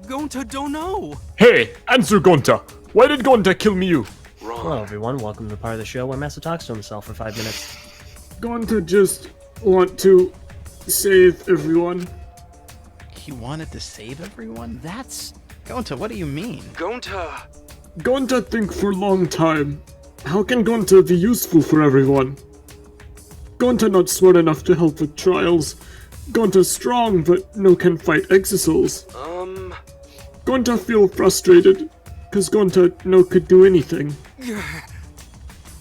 Gonta don't know. Hey, answer Gonta. Why did Gonta kill Miu? Hello everyone, welcome to the part of the show where Massa talks to himself for 5 minutes. Gonta just want to save everyone. He wanted to save everyone? That's... Gonta, what do you mean? Gonta. Gonta think for a long time. How can Gonta be useful for everyone? Gonta not smart enough to help with trials. Gonta strong, but no can fight exisals. Gonta feel frustrated, cause Gonta no could do anything.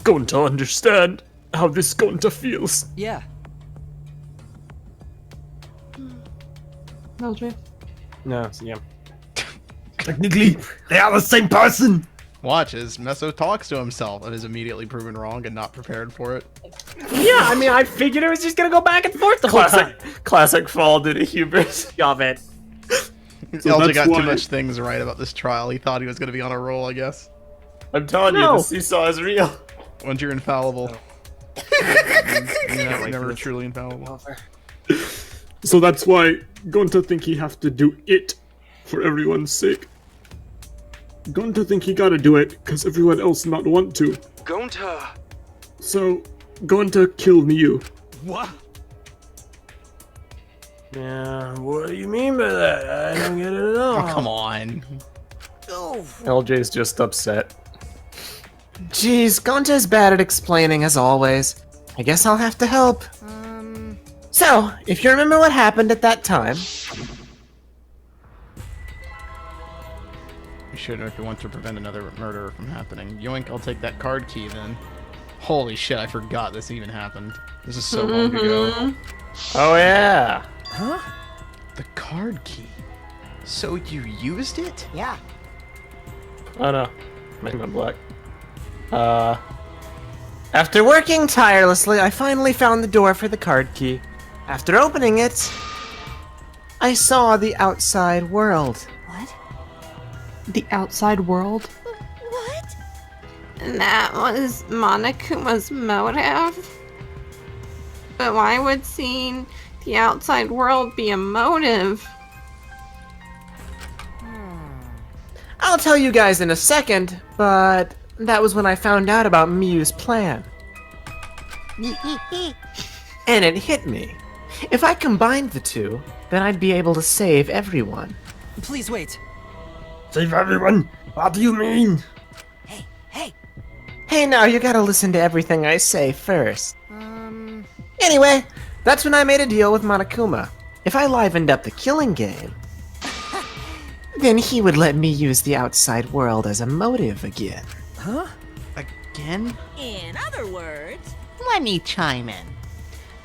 Gonta understand how this Gonta feels. Yeah. LJ? No, yeah. Technically, they are the same person! Watch as Meso talks to himself and is immediately proven wrong and not prepared for it. Yeah, I mean, I figured it was just gonna go back and forth the whole time. Classic fall due to hubris. Of it. LJ got too much things right about this trial. He thought he was going to be on a roll, I guess. I'm telling you, the seesaw is real. Once you're infallible. You're never truly infallible. So that's why Gonta think he have to do it for everyone's sake. Gonta think he gotta do it cause everyone else not want to. Gonta. So Gonta kill Miu. What? Yeah, what do you mean by that? I don't get it at all. Oh, come on. LJ's just upset. Jeez, Gonta's bad at explaining as always. I guess I'll have to help. So, if you remember what happened at that time... You should if you want to prevent another murder from happening. Yoink, I'll take that card key then. Holy shit, I forgot this even happened. This is so long ago. Oh yeah. Huh? The card key. So you used it? Yeah. Oh no. Make my black. After working tirelessly, I finally found the door for the card key. After opening it, I saw the outside world. What? The outside world? What? And that was Monokuma's motive? But why would seeing the outside world be a motive? I'll tell you guys in a second, but that was when I found out about Miu's plan. And it hit me. If I combined the two, then I'd be able to save everyone. Please wait. Save everyone? What do you mean? Hey now, you gotta listen to everything I say first. Anyway, that's when I made a deal with Monokuma. If I livened up the killing game, then he would let me use the outside world as a motive again. Huh? Again? In other words, let me chime in.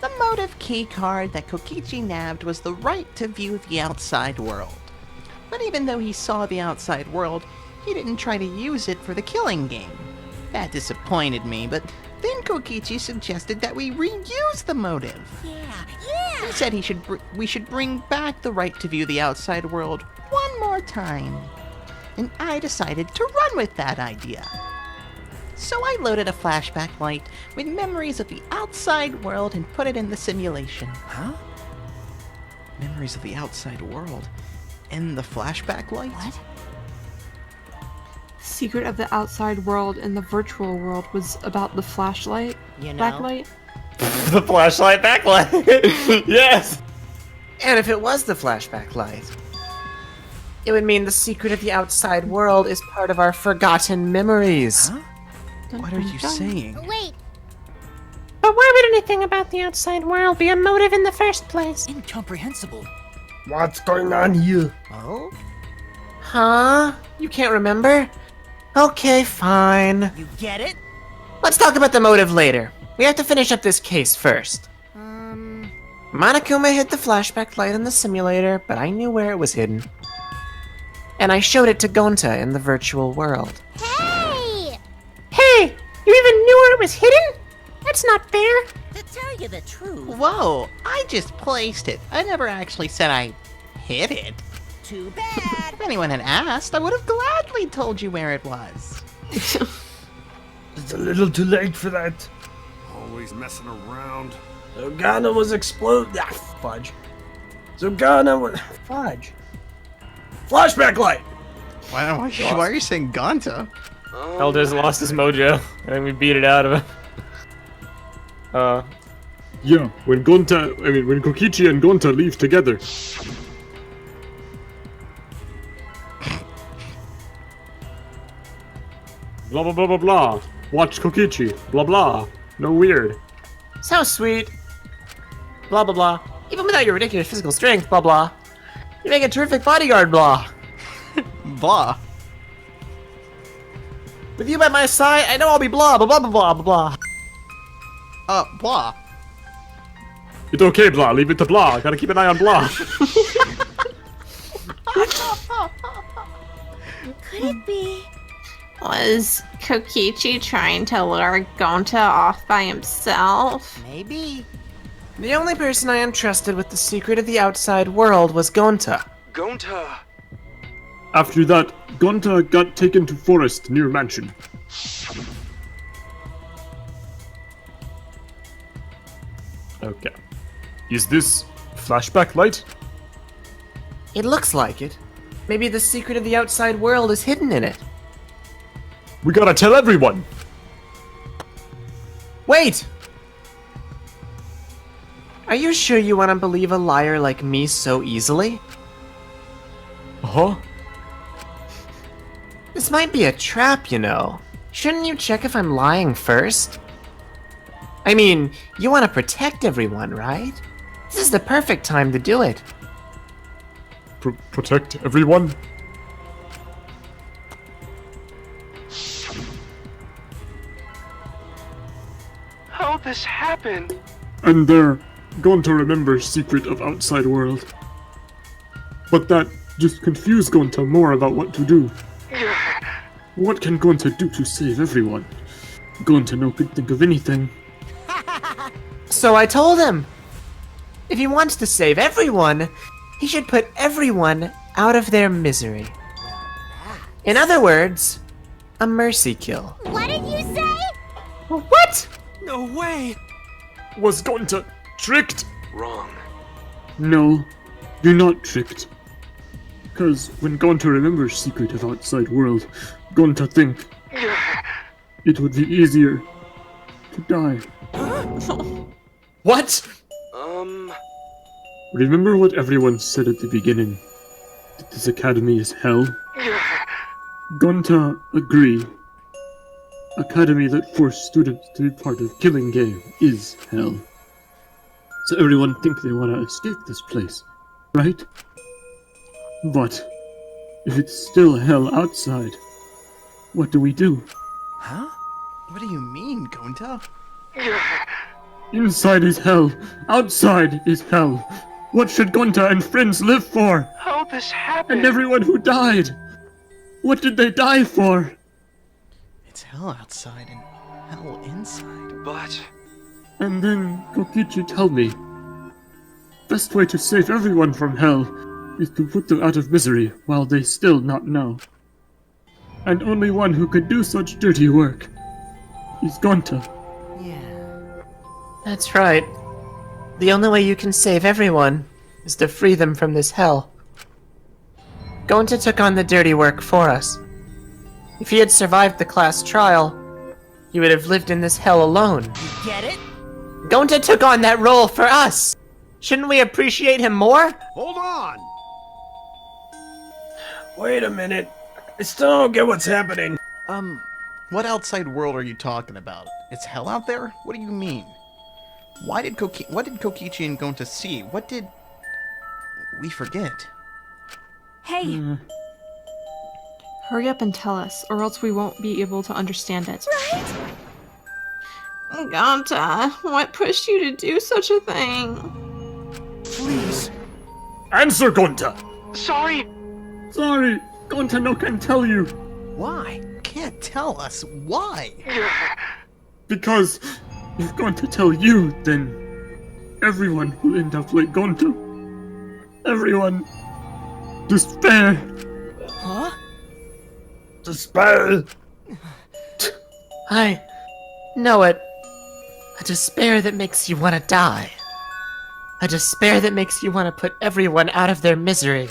The motive key card that Kokichi nabbed was the right to view the outside world. But even though he saw the outside world, he didn't try to use it for the killing game. That disappointed me, but then Kokichi suggested that we reuse the motive. Yeah. He said we should bring back the right to view the outside world one more time. And I decided to run with that idea. So I loaded a flashback light with memories of the outside world and put it in the simulation. Huh? Memories of the outside world? In the flashback light? What? Secret of the outside world in the virtual world was about the flashlight. You know? Backlight. The flashlight backlight. Yes. And if it was the flashback light, it would mean the secret of the outside world is part of our forgotten memories. Huh? What are you saying? Wait, But why would anything about the outside world be a motive in the first place? Incomprehensible. What's going on here? Oh? Huh? You can't remember? Okay, fine. You get it? Let's talk about the motive later. We have to finish up this case first. Monokuma hid the flashback light in the simulator, but I knew where it was hidden. And I showed it to Gonta in the virtual world. hey! Hey! You even knew where it was hidden? That's not fair. To tell you the truth. Whoa, I just placed it. I never actually said I hid it. too bad. If anyone had asked, I would have gladly told you where it was. It's a little too late for that. Always messing around. Zogana was exploded. Ah, fudge. Zogana was fudge. Flashback light. Why are you saying Gonta? Elder's lost his mojo. I think we beat it out of him. Yeah, when Kokichi and Gonta leave together. Blah blah blah blah blah. Watch Kokichi. Blah blah. No weird. So sweet. Blah blah blah. Even without your ridiculous physical strength, blah blah. You make a terrific bodyguard, blah. Blah. With you by my side, I know I'll be blah blah blah blah blah blah. Blah. It's okay, blah. Leave it to blah. Gotta keep an eye on blah. Could it be? Was Kokichi trying to lure Gonta off by himself? Maybe. The only person I entrusted with the secret of the outside world was Gonta. Gonta! After that, Gonta got taken to forest near mansion. Okay. Is this flashback light? It looks like it. Maybe the secret of the outside world is hidden in it. We gotta tell everyone! Wait! Are you sure you want to believe a liar like me so easily? Huh? This might be a trap, you know. Shouldn't you check if I'm lying first? I mean, you want to protect everyone, right? This is the perfect time to do it. Protect everyone? How'd this happen? And they're going to remember secret of outside world. But that just confused Gonta more about what to do. What can Gonta do to save everyone? Gonta no could think of anything. So I told him. If he wants to save everyone, he should put everyone out of their misery. In other words, a mercy kill. What did you say? What? No way! Was Gonta tricked? Wrong. No, you're not tricked. Because when Gonta remembers secret of outside world, Gonta think it would be easier to die. What? Remember what everyone said at the beginning? That this academy is hell? Gonta agree. Academy that forced students to be part of killing game is hell. So everyone think they want to escape this place, right? But if it's still hell outside, what do we do? Huh? What do you mean, Gonta? Inside is hell, outside is hell. What should Gonta and friends live for? How'd this happen? And everyone who died, what did they die for? It's hell outside and hell inside. But... And then Kokichi tell me, best way to save everyone from hell is to put them out of misery while they still not know. And only one who could do such dirty work is Gonta. That's right. The only way you can save everyone is to free them from this hell. Gonta took on the dirty work for us. If he had survived the class trial, he would have lived in this hell alone. You get it? Gonta took on that role for us! Shouldn't we appreciate him more? Hold on! Wait a minute. I still don't get what's happening. What outside world are you talking about? It's hell out there? What do you mean? What did Kokichi and Gonta see? What did we forget? Hey! Hurry up and tell us, or else we won't be able to understand it. Right? Gonta, what pushed you to do such a thing? Please. Answer, Gonta! Sorry! Sorry, Gonta no can tell you. Why? Can't tell us. Why? Because if Gonta tell you, then everyone will end up like Gonta. Everyone. Despair! Huh? Despair! I know it. A despair that makes you want to die. A despair that makes you want to put everyone out of their misery.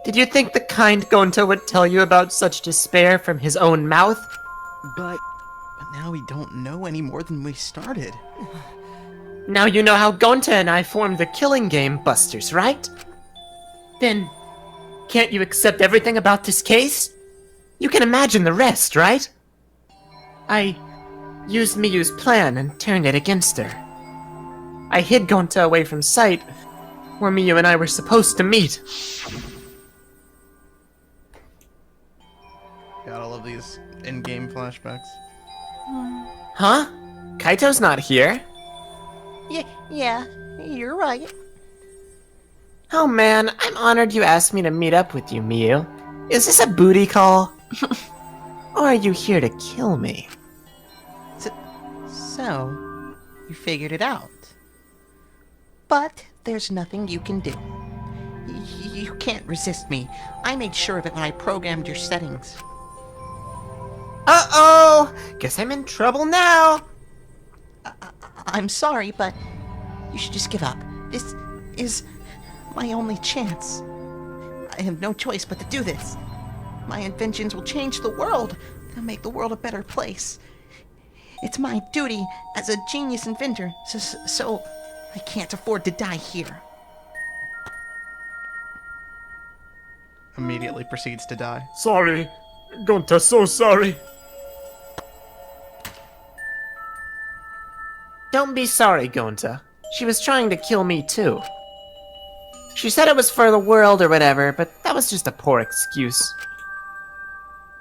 Did you think the kind Gonta would tell you about such despair from his own mouth? But now we don't know any more than we started. Now you know how Gonta and I formed the Killing Game Busters, right? Then, can't you accept everything about this case? You can imagine the rest, right? I used Miyu's plan and turned it against her. I hid Gonta away from sight, where Miyu and I were supposed to meet. Gotta love these in-game flashbacks. Huh? Kaito's not here. Yeah, you're right. Oh man, I'm honored you asked me to meet up with you, Miyu. Is this a booty call? Or are you here to kill me? So, you figured it out. But there's nothing you can do. You can't resist me. I made sure of it when I programmed your settings. Uh-oh! Guess I'm in trouble now! I'm sorry, but you should just give up. This is my only chance. I have no choice but to do this. My inventions will change the world. They'll make the world a better place. It's my duty as a genius inventor, so I can't afford to die here. Immediately proceeds to die. Sorry. Gonta, so sorry. Don't be sorry, Gonta. She was trying to kill me too. She said it was for the world or whatever, but that was just a poor excuse.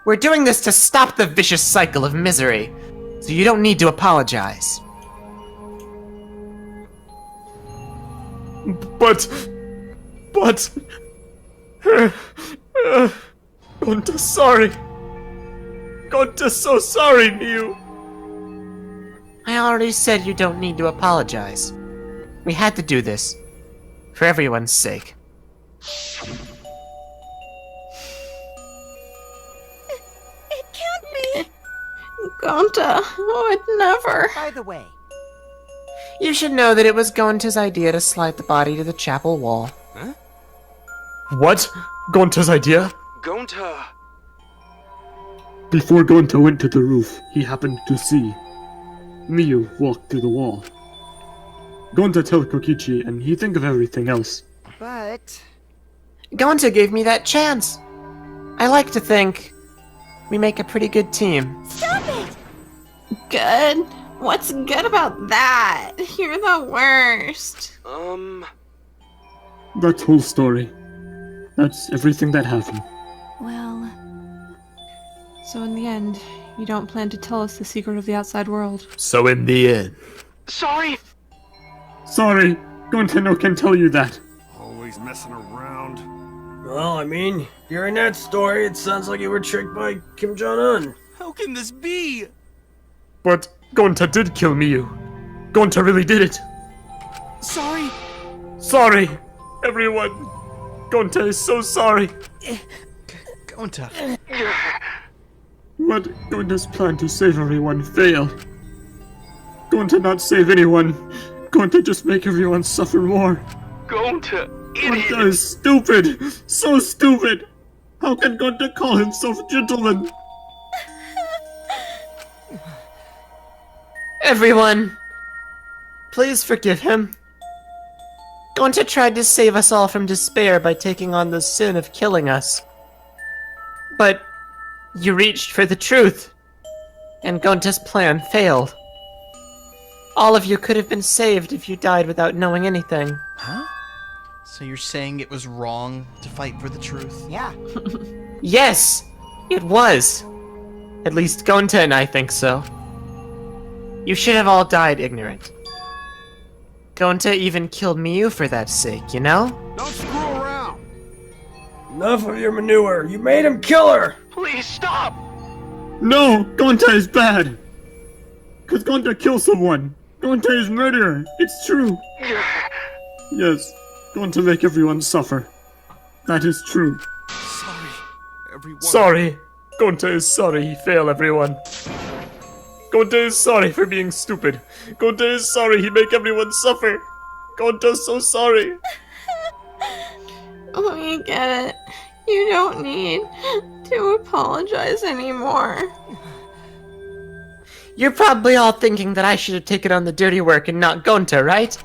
We're doing this to stop the vicious cycle of misery, so you don't need to apologize. But... Gonta, sorry. Gonta, so sorry, Miyu. I already said you don't need to apologize. We had to do this. For everyone's sake. It can't be! Gonta, I would never. By the way, You should know that it was Gonta's idea to slide the body to the chapel wall. Huh? What? Gonta's idea? Gonta! Before Gonta went to the roof, he happened to see Miyu walk through the wall. Gonta tell Kokichi, and he think of everything else. but... Gonta gave me that chance. I like to think we make a pretty good team. Stop it! Good? What's good about that? You're the worst. That whole story. That's everything that happened. Well... So in the end, you don't plan to tell us the secret of the outside world. So in the end... Sorry! Sorry, Gonta no can tell you that. Always messing around. Well, I mean, hearing that story, it sounds like you were tricked by Kim Jong-un. How can this be? But Gonta did kill Miyu. Gonta really did it. Sorry! Sorry, everyone. Gonta is so sorry. Gonta. But Gonta's plan to save everyone failed. Gonta not save anyone. Gonta just make everyone suffer more. Gonta, idiot! Gonta is stupid! So stupid! How can Gonta call himself gentleman? Everyone, please forgive him. Gonta tried to save us all from despair by taking on the sin of killing us. But you reached for the truth, and Gonta's plan failed. All of you could have been saved if you died without knowing anything. Huh? So you're saying it was wrong to fight for the truth? Yeah. Yes, it was. At least Gonta and I think so. You should have all died ignorant. Gonta even killed Miyu for that sake, you know? Don't screw around! Enough of your manure. You made him kill her. Please stop! No! Gonta is bad! Cause Gonta killed someone! Gonta is murderer! It's true! Yes, Gonta make everyone suffer. That is true. Sorry, everyone. Sorry. Gonta is sorry he failed everyone. Gonta is sorry for being stupid. Gonta is sorry he make everyone suffer. Gonta's so sorry. We get it. You don't need to apologize anymore. You're probably all thinking that I should have taken on the dirty work and not Gonta, right?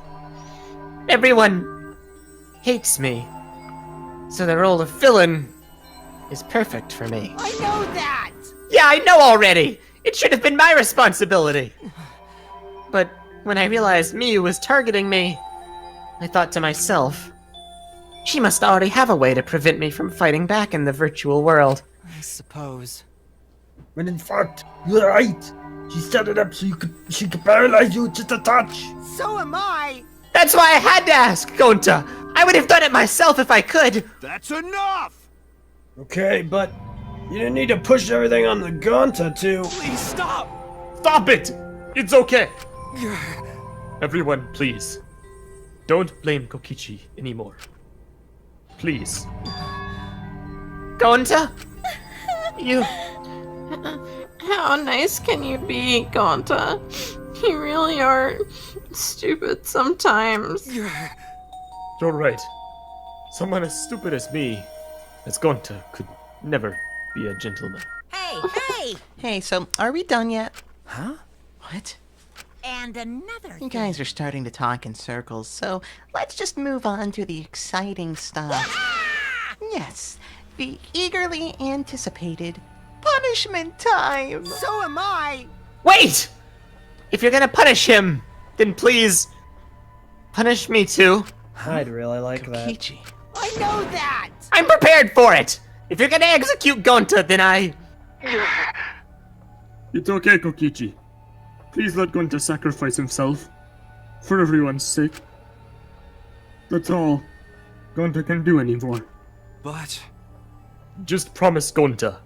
Everyone hates me, so the role of villain is perfect for me. I know that! Yeah, I know already! It should have been my responsibility! But when I realized Miyu was targeting me, I thought to myself, she must already have a way to prevent me from fighting back in the virtual world. I suppose. When in fact, you're right. She set it up so she could paralyze you with just a touch. So am I! That's why I had to ask, Gonta! I would have done it myself if I could! That's enough! Okay, but you didn't need to push everything on the Gonta to... Please stop! Stop it! It's okay! Everyone, please. Don't blame Kokichi anymore. Please. Gonta? You... How nice can you be, Gonta? You really are stupid sometimes. You're right. Someone as stupid as me, as Gonta, could never be a gentleman. Hey, hey! Hey, so are we done yet? Huh? What? And another You guys are starting to talk in circles, so let's just move on to the exciting stuff. Yes, the eagerly anticipated punishment time! So am I! Wait! If you're gonna punish him, then please punish me too. I'd really like Kokichi. I know that! I'm prepared for it! If you're gonna execute Gonta, then I... It's okay, Kokichi. Please let Gonta sacrifice himself. For everyone's sake. That's all Gonta can do anymore. But... Just promise Gonta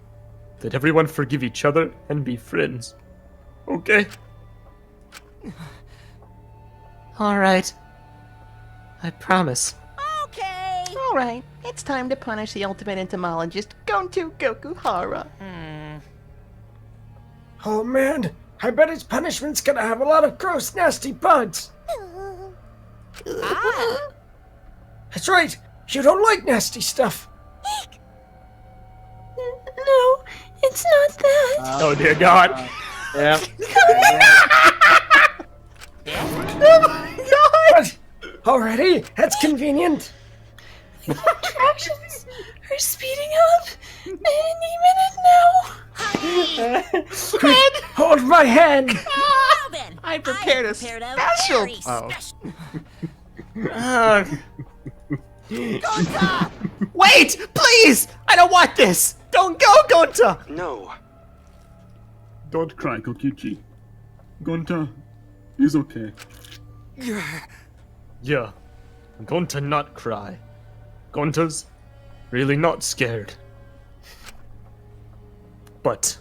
that everyone forgive each other and be friends. Okay? Alright. I promise. Okay! Alright, it's time to punish the ultimate entomologist, Gonto Gokuhara. Oh man, I bet his punishment's gonna have a lot of gross, nasty bugs. That's right, you don't like nasty stuff. No, it's not that. Oh dear God. Yeah. Oh my God! Already? That's convenient. The contractions are speeding up any minute now. Quick, hold my hand. Now then, I prepared a special... very special... Gonta! Wait! Please! I don't want this! Don't go, Gonta! No. Don't cry, Kokichi. Gonta is okay. Yeah. Gonta not cry. Gonta's really not scared. But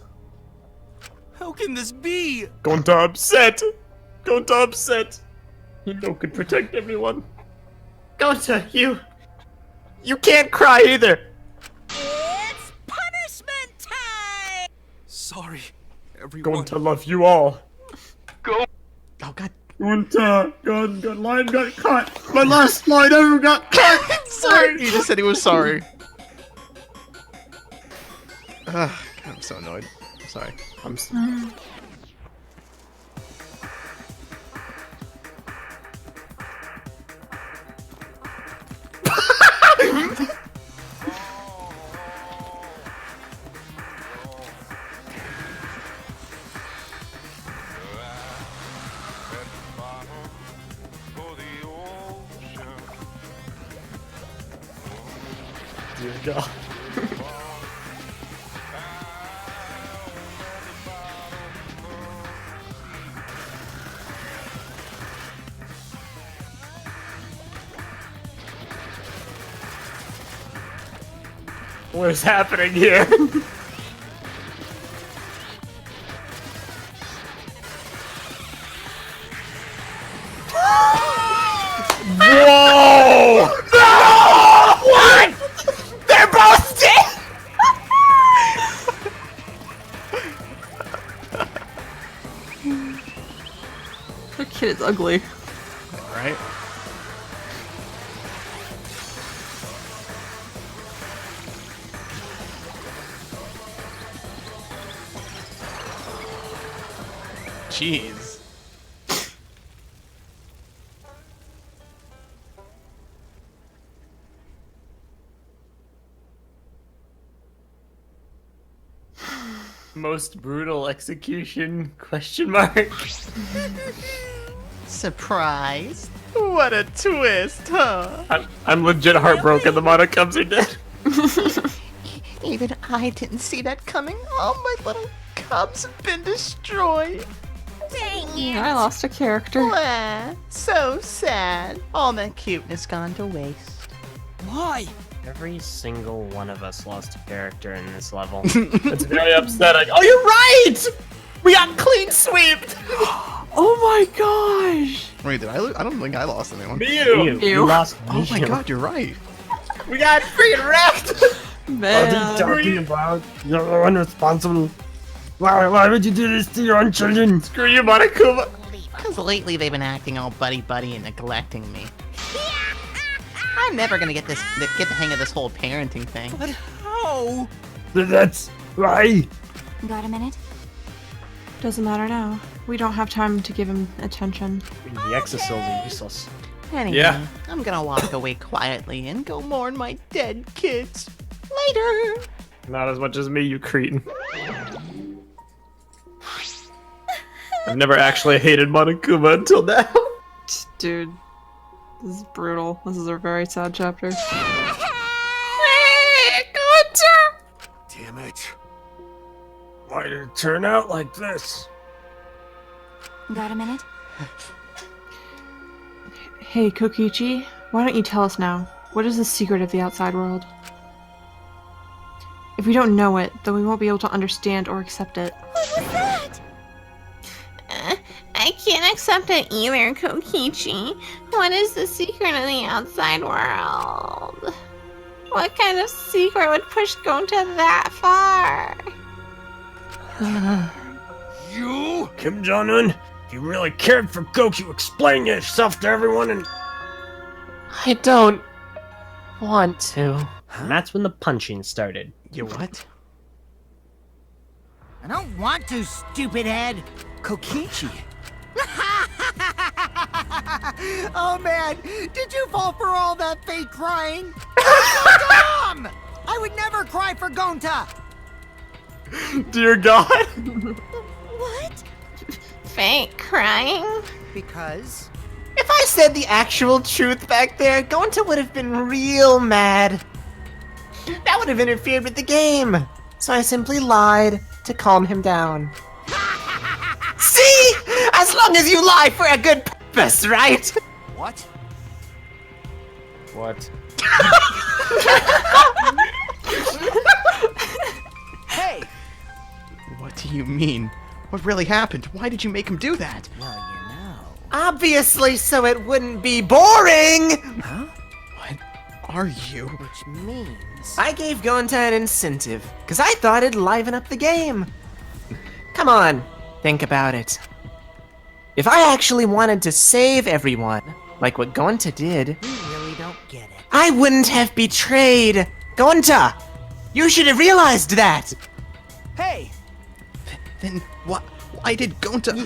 How can this be? Gonta upset. Gonta upset. He no could protect everyone. Gonta, you can't cry either! It's punishment time! Sorry, everyone. Gonta love you all. Go. Oh god. Gonta, God, line got cut. My last line ever got cut. Sorry. He just said he was sorry. I'm so annoyed. I'm sorry. Dear God. What is happening here? Whoa! No! What? The kid is ugly. Right? Jeez. Most brutal execution? Question mark. Surprise! What a twist, huh? I'm legit heartbroken the Monokums are dead. Even I didn't see that coming. All my little cubs have been destroyed. Dang it! Yeah, I lost a character. Aw, so sad. All that cuteness gone to waste. Why? Every single one of us lost a character in this level. It's very upsetting. Oh, you're right! We got clean sweeped! Oh my gosh! Wait, did I lose? I don't think I lost anyone. Mew! You lost Oh my Mew. god, you're right. We got freaking wrecked! Man. What are you talking about? You're unresponsible. Why would you do this to your own children? Screw you, Monokuma! Because lately they've been acting all buddy-buddy and neglecting me. I'm never gonna get the hang of this whole parenting thing. But how? That's why. Got a minute? Doesn't matter now. We don't have time to give him attention. The exocells are useless. Anyway, Yeah. I'm gonna walk away quietly and go mourn my dead kids. Later! Not as much as me, you cretin. I've never actually hated Monokuma until now. Dude, this is brutal. This is a very sad chapter. Damn it. Why did it turn out like this? Got a minute? Hey, Kokichi, why don't you tell us now? What is the secret of the outside world? If we don't know it, then we won't be able to understand or accept it. What was that? I can't accept it either, Kokichi. What is the secret of the outside world? What kind of secret would push Gonta that far? You? Kim Jong-un, if you really cared for Goku, explain yourself to everyone and... I don't want to. And that's when the punching started. You what? I don't want to, stupid head. Kokichi. Oh man, did you fall for all that fake crying? So dumb! I would never cry for Gonta. Dear God. What? Fake crying? Because? If I said the actual truth back there, Gonta would have been real mad. That would have interfered with the game. So I simply lied to calm him down. See? As long as you lie for a good purpose, right? What? What? Hey! What do you mean? What really happened? Why did you make him do that? Well, you know. Obviously, so it wouldn't be boring! Huh? What are you? Which means... I gave Gonta an incentive, because I thought it'd liven up the game. Come on, think about it. If I actually wanted to save everyone, like what Gonta did, You really don't get it. I wouldn't have betrayed Gonta! You should have realized that! Hey! Then what? Why did Gonta?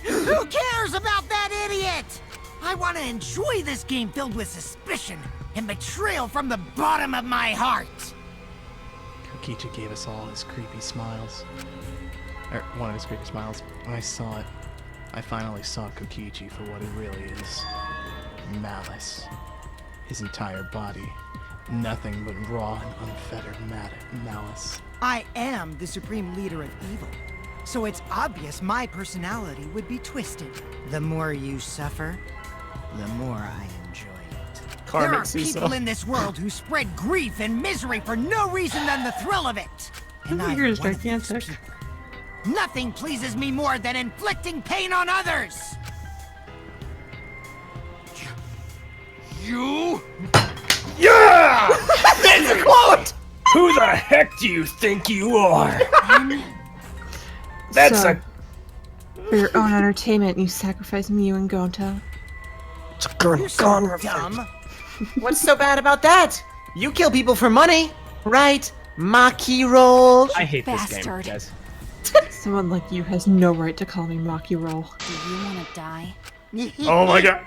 Who cares about that idiot? I want to enjoy this game filled with suspicion and betrayal from the bottom of my heart. Kokichi gave us all his creepy smiles. Or one of his creepy smiles. When I saw it, I finally saw Kokichi for what he really is. Malice. His entire body. Nothing but raw and unfettered malice. I am the supreme leader of evil, so it's obvious my personality would be twisted. The more you suffer, the more I enjoy it. There are people in this world who spread grief and misery for no reason than the thrill of it. And I'm figure is one of those gigantic. people. Nothing pleases me more than inflicting pain on others. You? Yeah! That's a quote! Who the heck do you think you are? That's So, a... For your own entertainment, you sacrifice Mew and Gonta. You're so dumb. What's so bad about that? You kill people for money, right? Maki roll. I hate this game, guys. Someone like you has no right to call me Maki Roll. Do you want to die? Oh my god.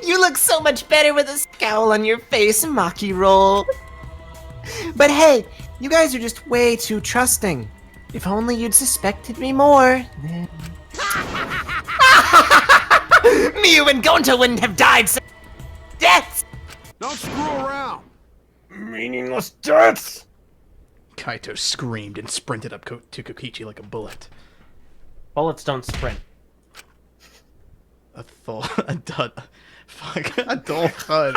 You look so much better with a scowl on your face, Maki roll. But hey, you guys are just way too trusting. If only you'd suspected me more, then... Mew and Gonta wouldn't have died so... deaths! Don't screw around. Meaningless deaths! Kaito screamed and sprinted up to Kokichi like a bullet. Bullets don't sprint. A dull thud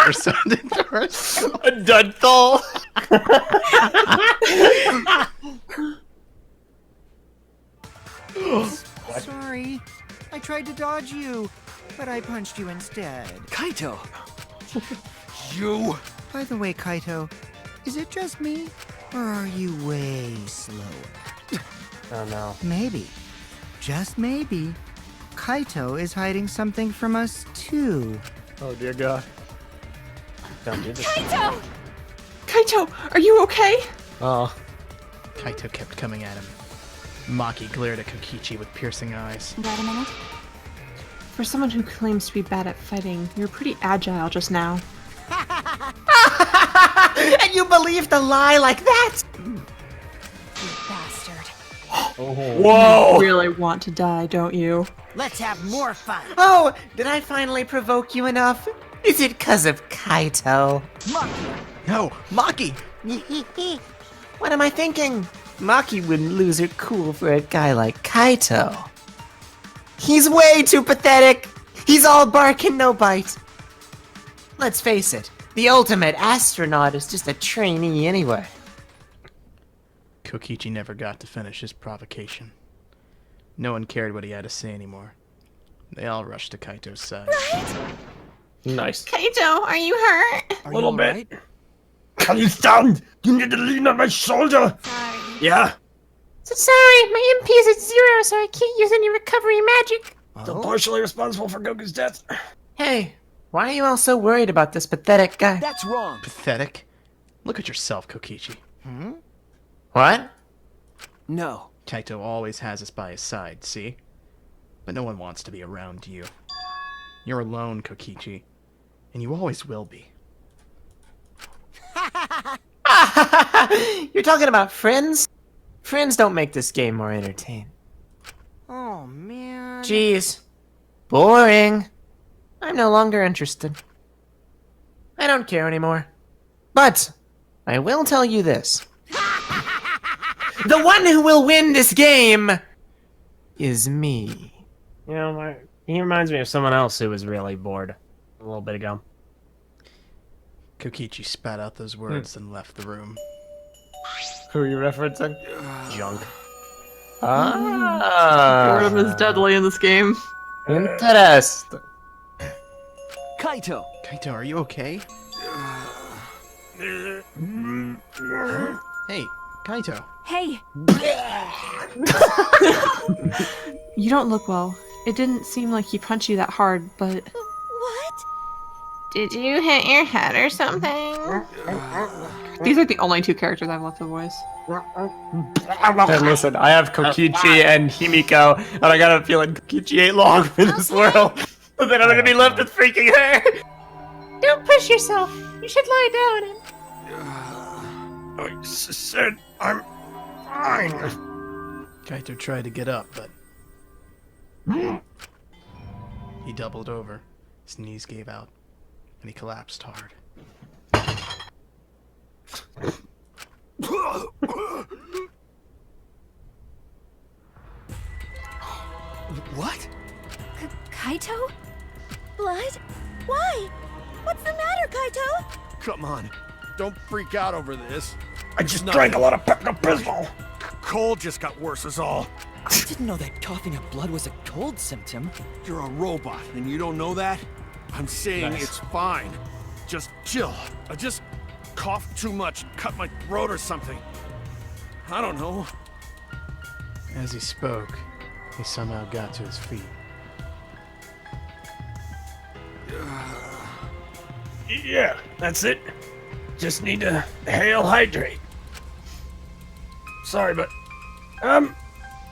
or something. A dud thul. Sorry. I tried to dodge you, but I punched you instead. Kaito! You! By the way, Kaito, is it just me? Or are you way slower? Oh no. Maybe, just maybe, Kaito is hiding something from us too. Oh dear God. Don't do this. Kaito! Kaito, are you okay? Oh. Kaito kept coming at him. Maki glared at Kokichi with piercing eyes. Got a minute? For someone who claims to be bad at fighting, you're pretty agile just now. And you believed a lie like that? You bastard. Whoa! You really want to die, don't you? Let's have more fun. Oh, did I finally provoke you enough? Is it 'cause of Kaito? Maki. No, Maki! What am I thinking? Maki wouldn't lose her cool for a guy like Kaito. He's way too pathetic. He's all bark and no bite. Let's face it, the ultimate astronaut is just a trainee anyway. Kokichi never got to finish his provocation. No one cared what he had to say anymore. They all rushed to Kaito's side. Nice. Kaito, are you hurt? A little bit. Can you stand? You need to lean on my shoulder. Sorry. Yeah. So sorry, my MP is at 0, so I can't use any recovery magic. Still partially responsible for Goku's death. Hey, why are you all so worried about this pathetic guy? That's wrong. Pathetic? Look at yourself, Kokichi. What? No. Kaito always has us by his side, see? But no one wants to be around you. You're alone, Kokichi. And you always will be. You're talking about friends? Friends don't make this game more entertaining. Oh, man. Jeez. Boring. I'm no longer interested. I don't care anymore. But I will tell you this. The one who will win this game is me. You know, he reminds me of someone else who was really bored a little bit ago. Kokichi spat out those words and left the room. Who are you referencing? Junk. Boredom is deadly in this game. Interesting. Kaito! Kaito, are you okay? Hey, Kaito. Hey! You don't look well. It didn't seem like he punched you that hard, but... What? Did you hit your head or something? These are the only two characters I've left the voice. And listen, I have Kokichi and Himiko, and I got a feeling Kokichi ain't long for this world. But then I'm gonna be left with freaking her. Don't push yourself. You should lie down and... I said I'm fine. Kaito tried to get up, but... he doubled over. His knees gave out, and he collapsed hard. What? Kaito? Blood? Why? What's the matter, Kaito? Come on. Don't freak out over this. I just drank a lot of Pepto-Bismol. Cold just got worse is all. I didn't know that coughing up blood was a cold symptom. You're a robot, and you don't know that? I'm saying Nice. it's fine. Just chill. Just coughed too much, cut my throat or something. I don't know. As he spoke, he somehow got to his feet. Yeah, that's it. Just need to hail hydrate. Sorry, but I'm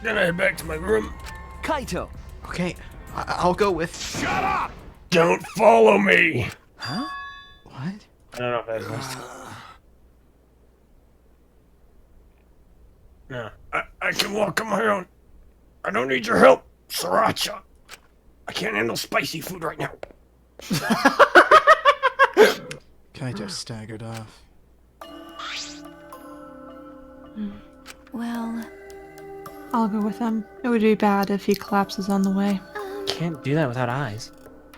gonna head back to my room. Kaito! Okay, I'll go with... Shut up! Don't follow me! Huh? What? I don't know if that's missed. No, I can walk on my own. I don't need your help, Sriracha. I can't handle spicy food right now. Kaito staggered off. Well, I'll go with him. It would be bad if he collapses on the way. Can't do that without eyes.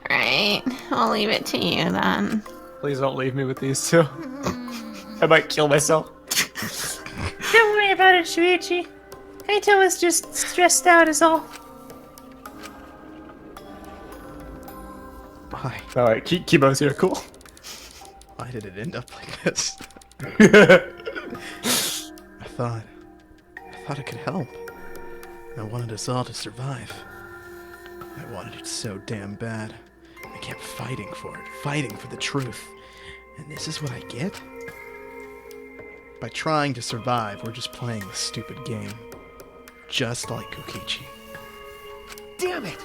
Right, I'll leave it to you then. Please don't leave me with these two. I might kill myself. Don't worry about it, Shuichi. Kaito was just stressed out is all. Why? Alright, Kibo's here, cool. Why did it end up like this? I thought it could help. I wanted us all to survive. I wanted it so damn bad. I kept fighting for it, fighting for the truth. And this is what I get? By trying to survive, we're just playing this stupid game. Just like Kokichi. Damn it!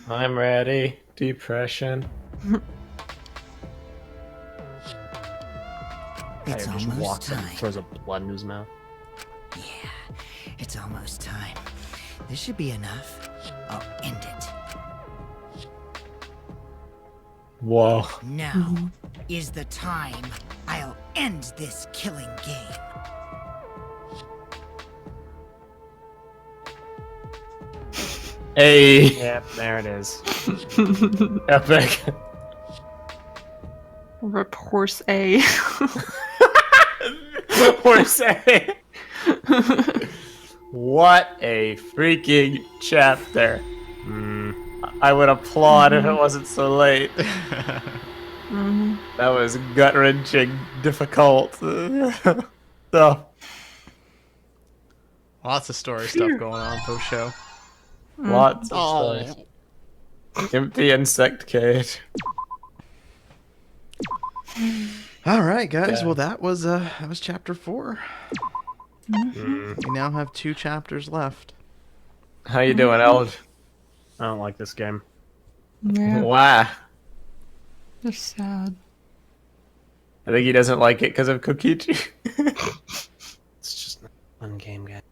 I'm ready. Depression. It's just almost walks up time. and throws a blood in his mouth. Yeah, it's almost time. This should be enough. I'll end it. Whoa. Now is the time I'll end this killing game. Hey. Yep, there it is. Epic. Rip horse A. Horse A. What a freaking chapter. I would applaud if it wasn't so late. That was gut-wrenching, difficult. So. Lots of story stuff going on post show. Lots of stuff. Empty insect cage. All right, guys. Yeah. Well, that was chapter 4. We now have 2 chapters left. How you doing, Eld? I don't like this game. Yeah. Why? They're sad. I think he doesn't like it because of Kokichi. It's just not a fun game, guys.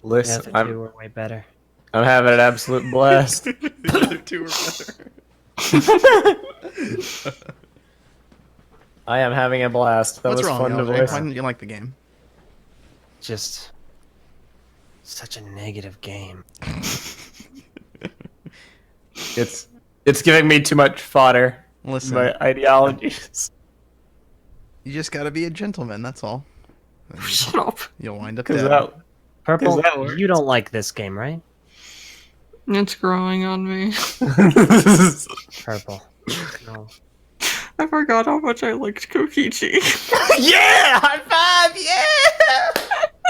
Listen, the other two were way better. I'm having an absolute blast. The other 2 were better. I am having a blast. That What's was wrong, fun to LJ? voice. Why didn't you like the game? Just such a negative game. It's giving me too much fodder. Listen. My ideologies. You just gotta be a gentleman, that's all. Shut up. You'll wind up Cause dead. that, Purple, that works. you don't like this game, right? It's growing on me. Purple. No. I forgot how much I liked Kokichi. Yeah! High five!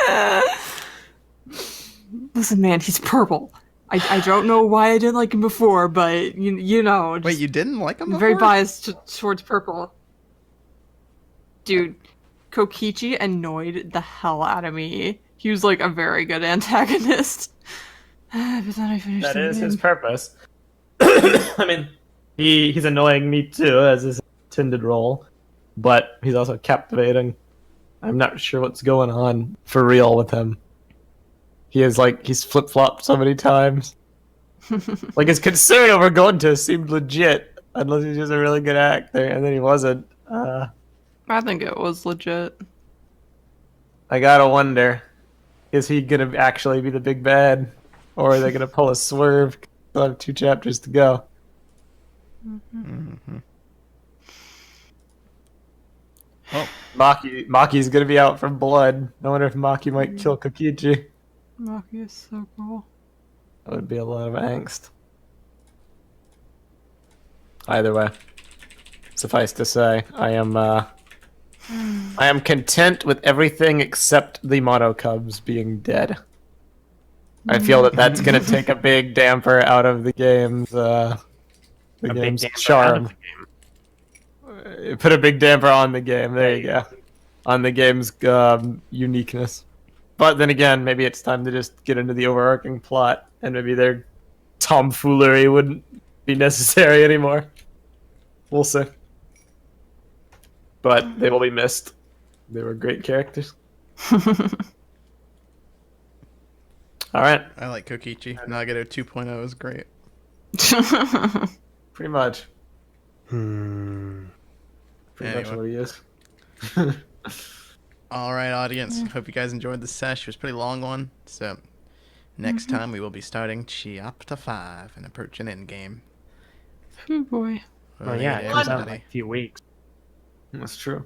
Yeah! Listen, man, he's purple. I don't know why I didn't like him before, but you know. Wait, you didn't like him I'm before? very biased towards purple. Dude, Kokichi annoyed the hell out of me. He was like a very good antagonist. But then I finished That the is game. his purpose. I mean, he's annoying me too, as his intended role, but he's also captivating. I'm not sure what's going on for real with him. He's flip-flopped so many times. Like, his concern over Gonta seemed legit, unless he's just a really good actor, and then he wasn't. I think it was legit. I gotta wonder, is he gonna actually be the big bad? Or are they gonna pull a swerve? Still have 2 chapters to go. Oh, Maki's gonna be out for blood. I wonder if Maki might kill Kokichi. Maki is so cool. That would be a lot of angst. Either way, suffice to say, I am content with everything except the Mono Cubs being dead. I feel that that's going to take a big damper out of the game's charm. Put a big damper on the game. There you go. On the game's uniqueness. But then again, maybe it's time to just get into the overarching plot, and maybe their tomfoolery wouldn't be necessary anymore. We'll see. But they will be missed. They were great characters. Alright. I like Kokichi. Nagato 2.0 is great. Pretty much. Pretty much what he is. Alright, audience. Hope you guys enjoyed the sesh. It was a pretty long one. So, next time we will be starting Chapter 5 and approaching endgame. Oh boy. Oh yeah, it comes out in like a few weeks. That's true.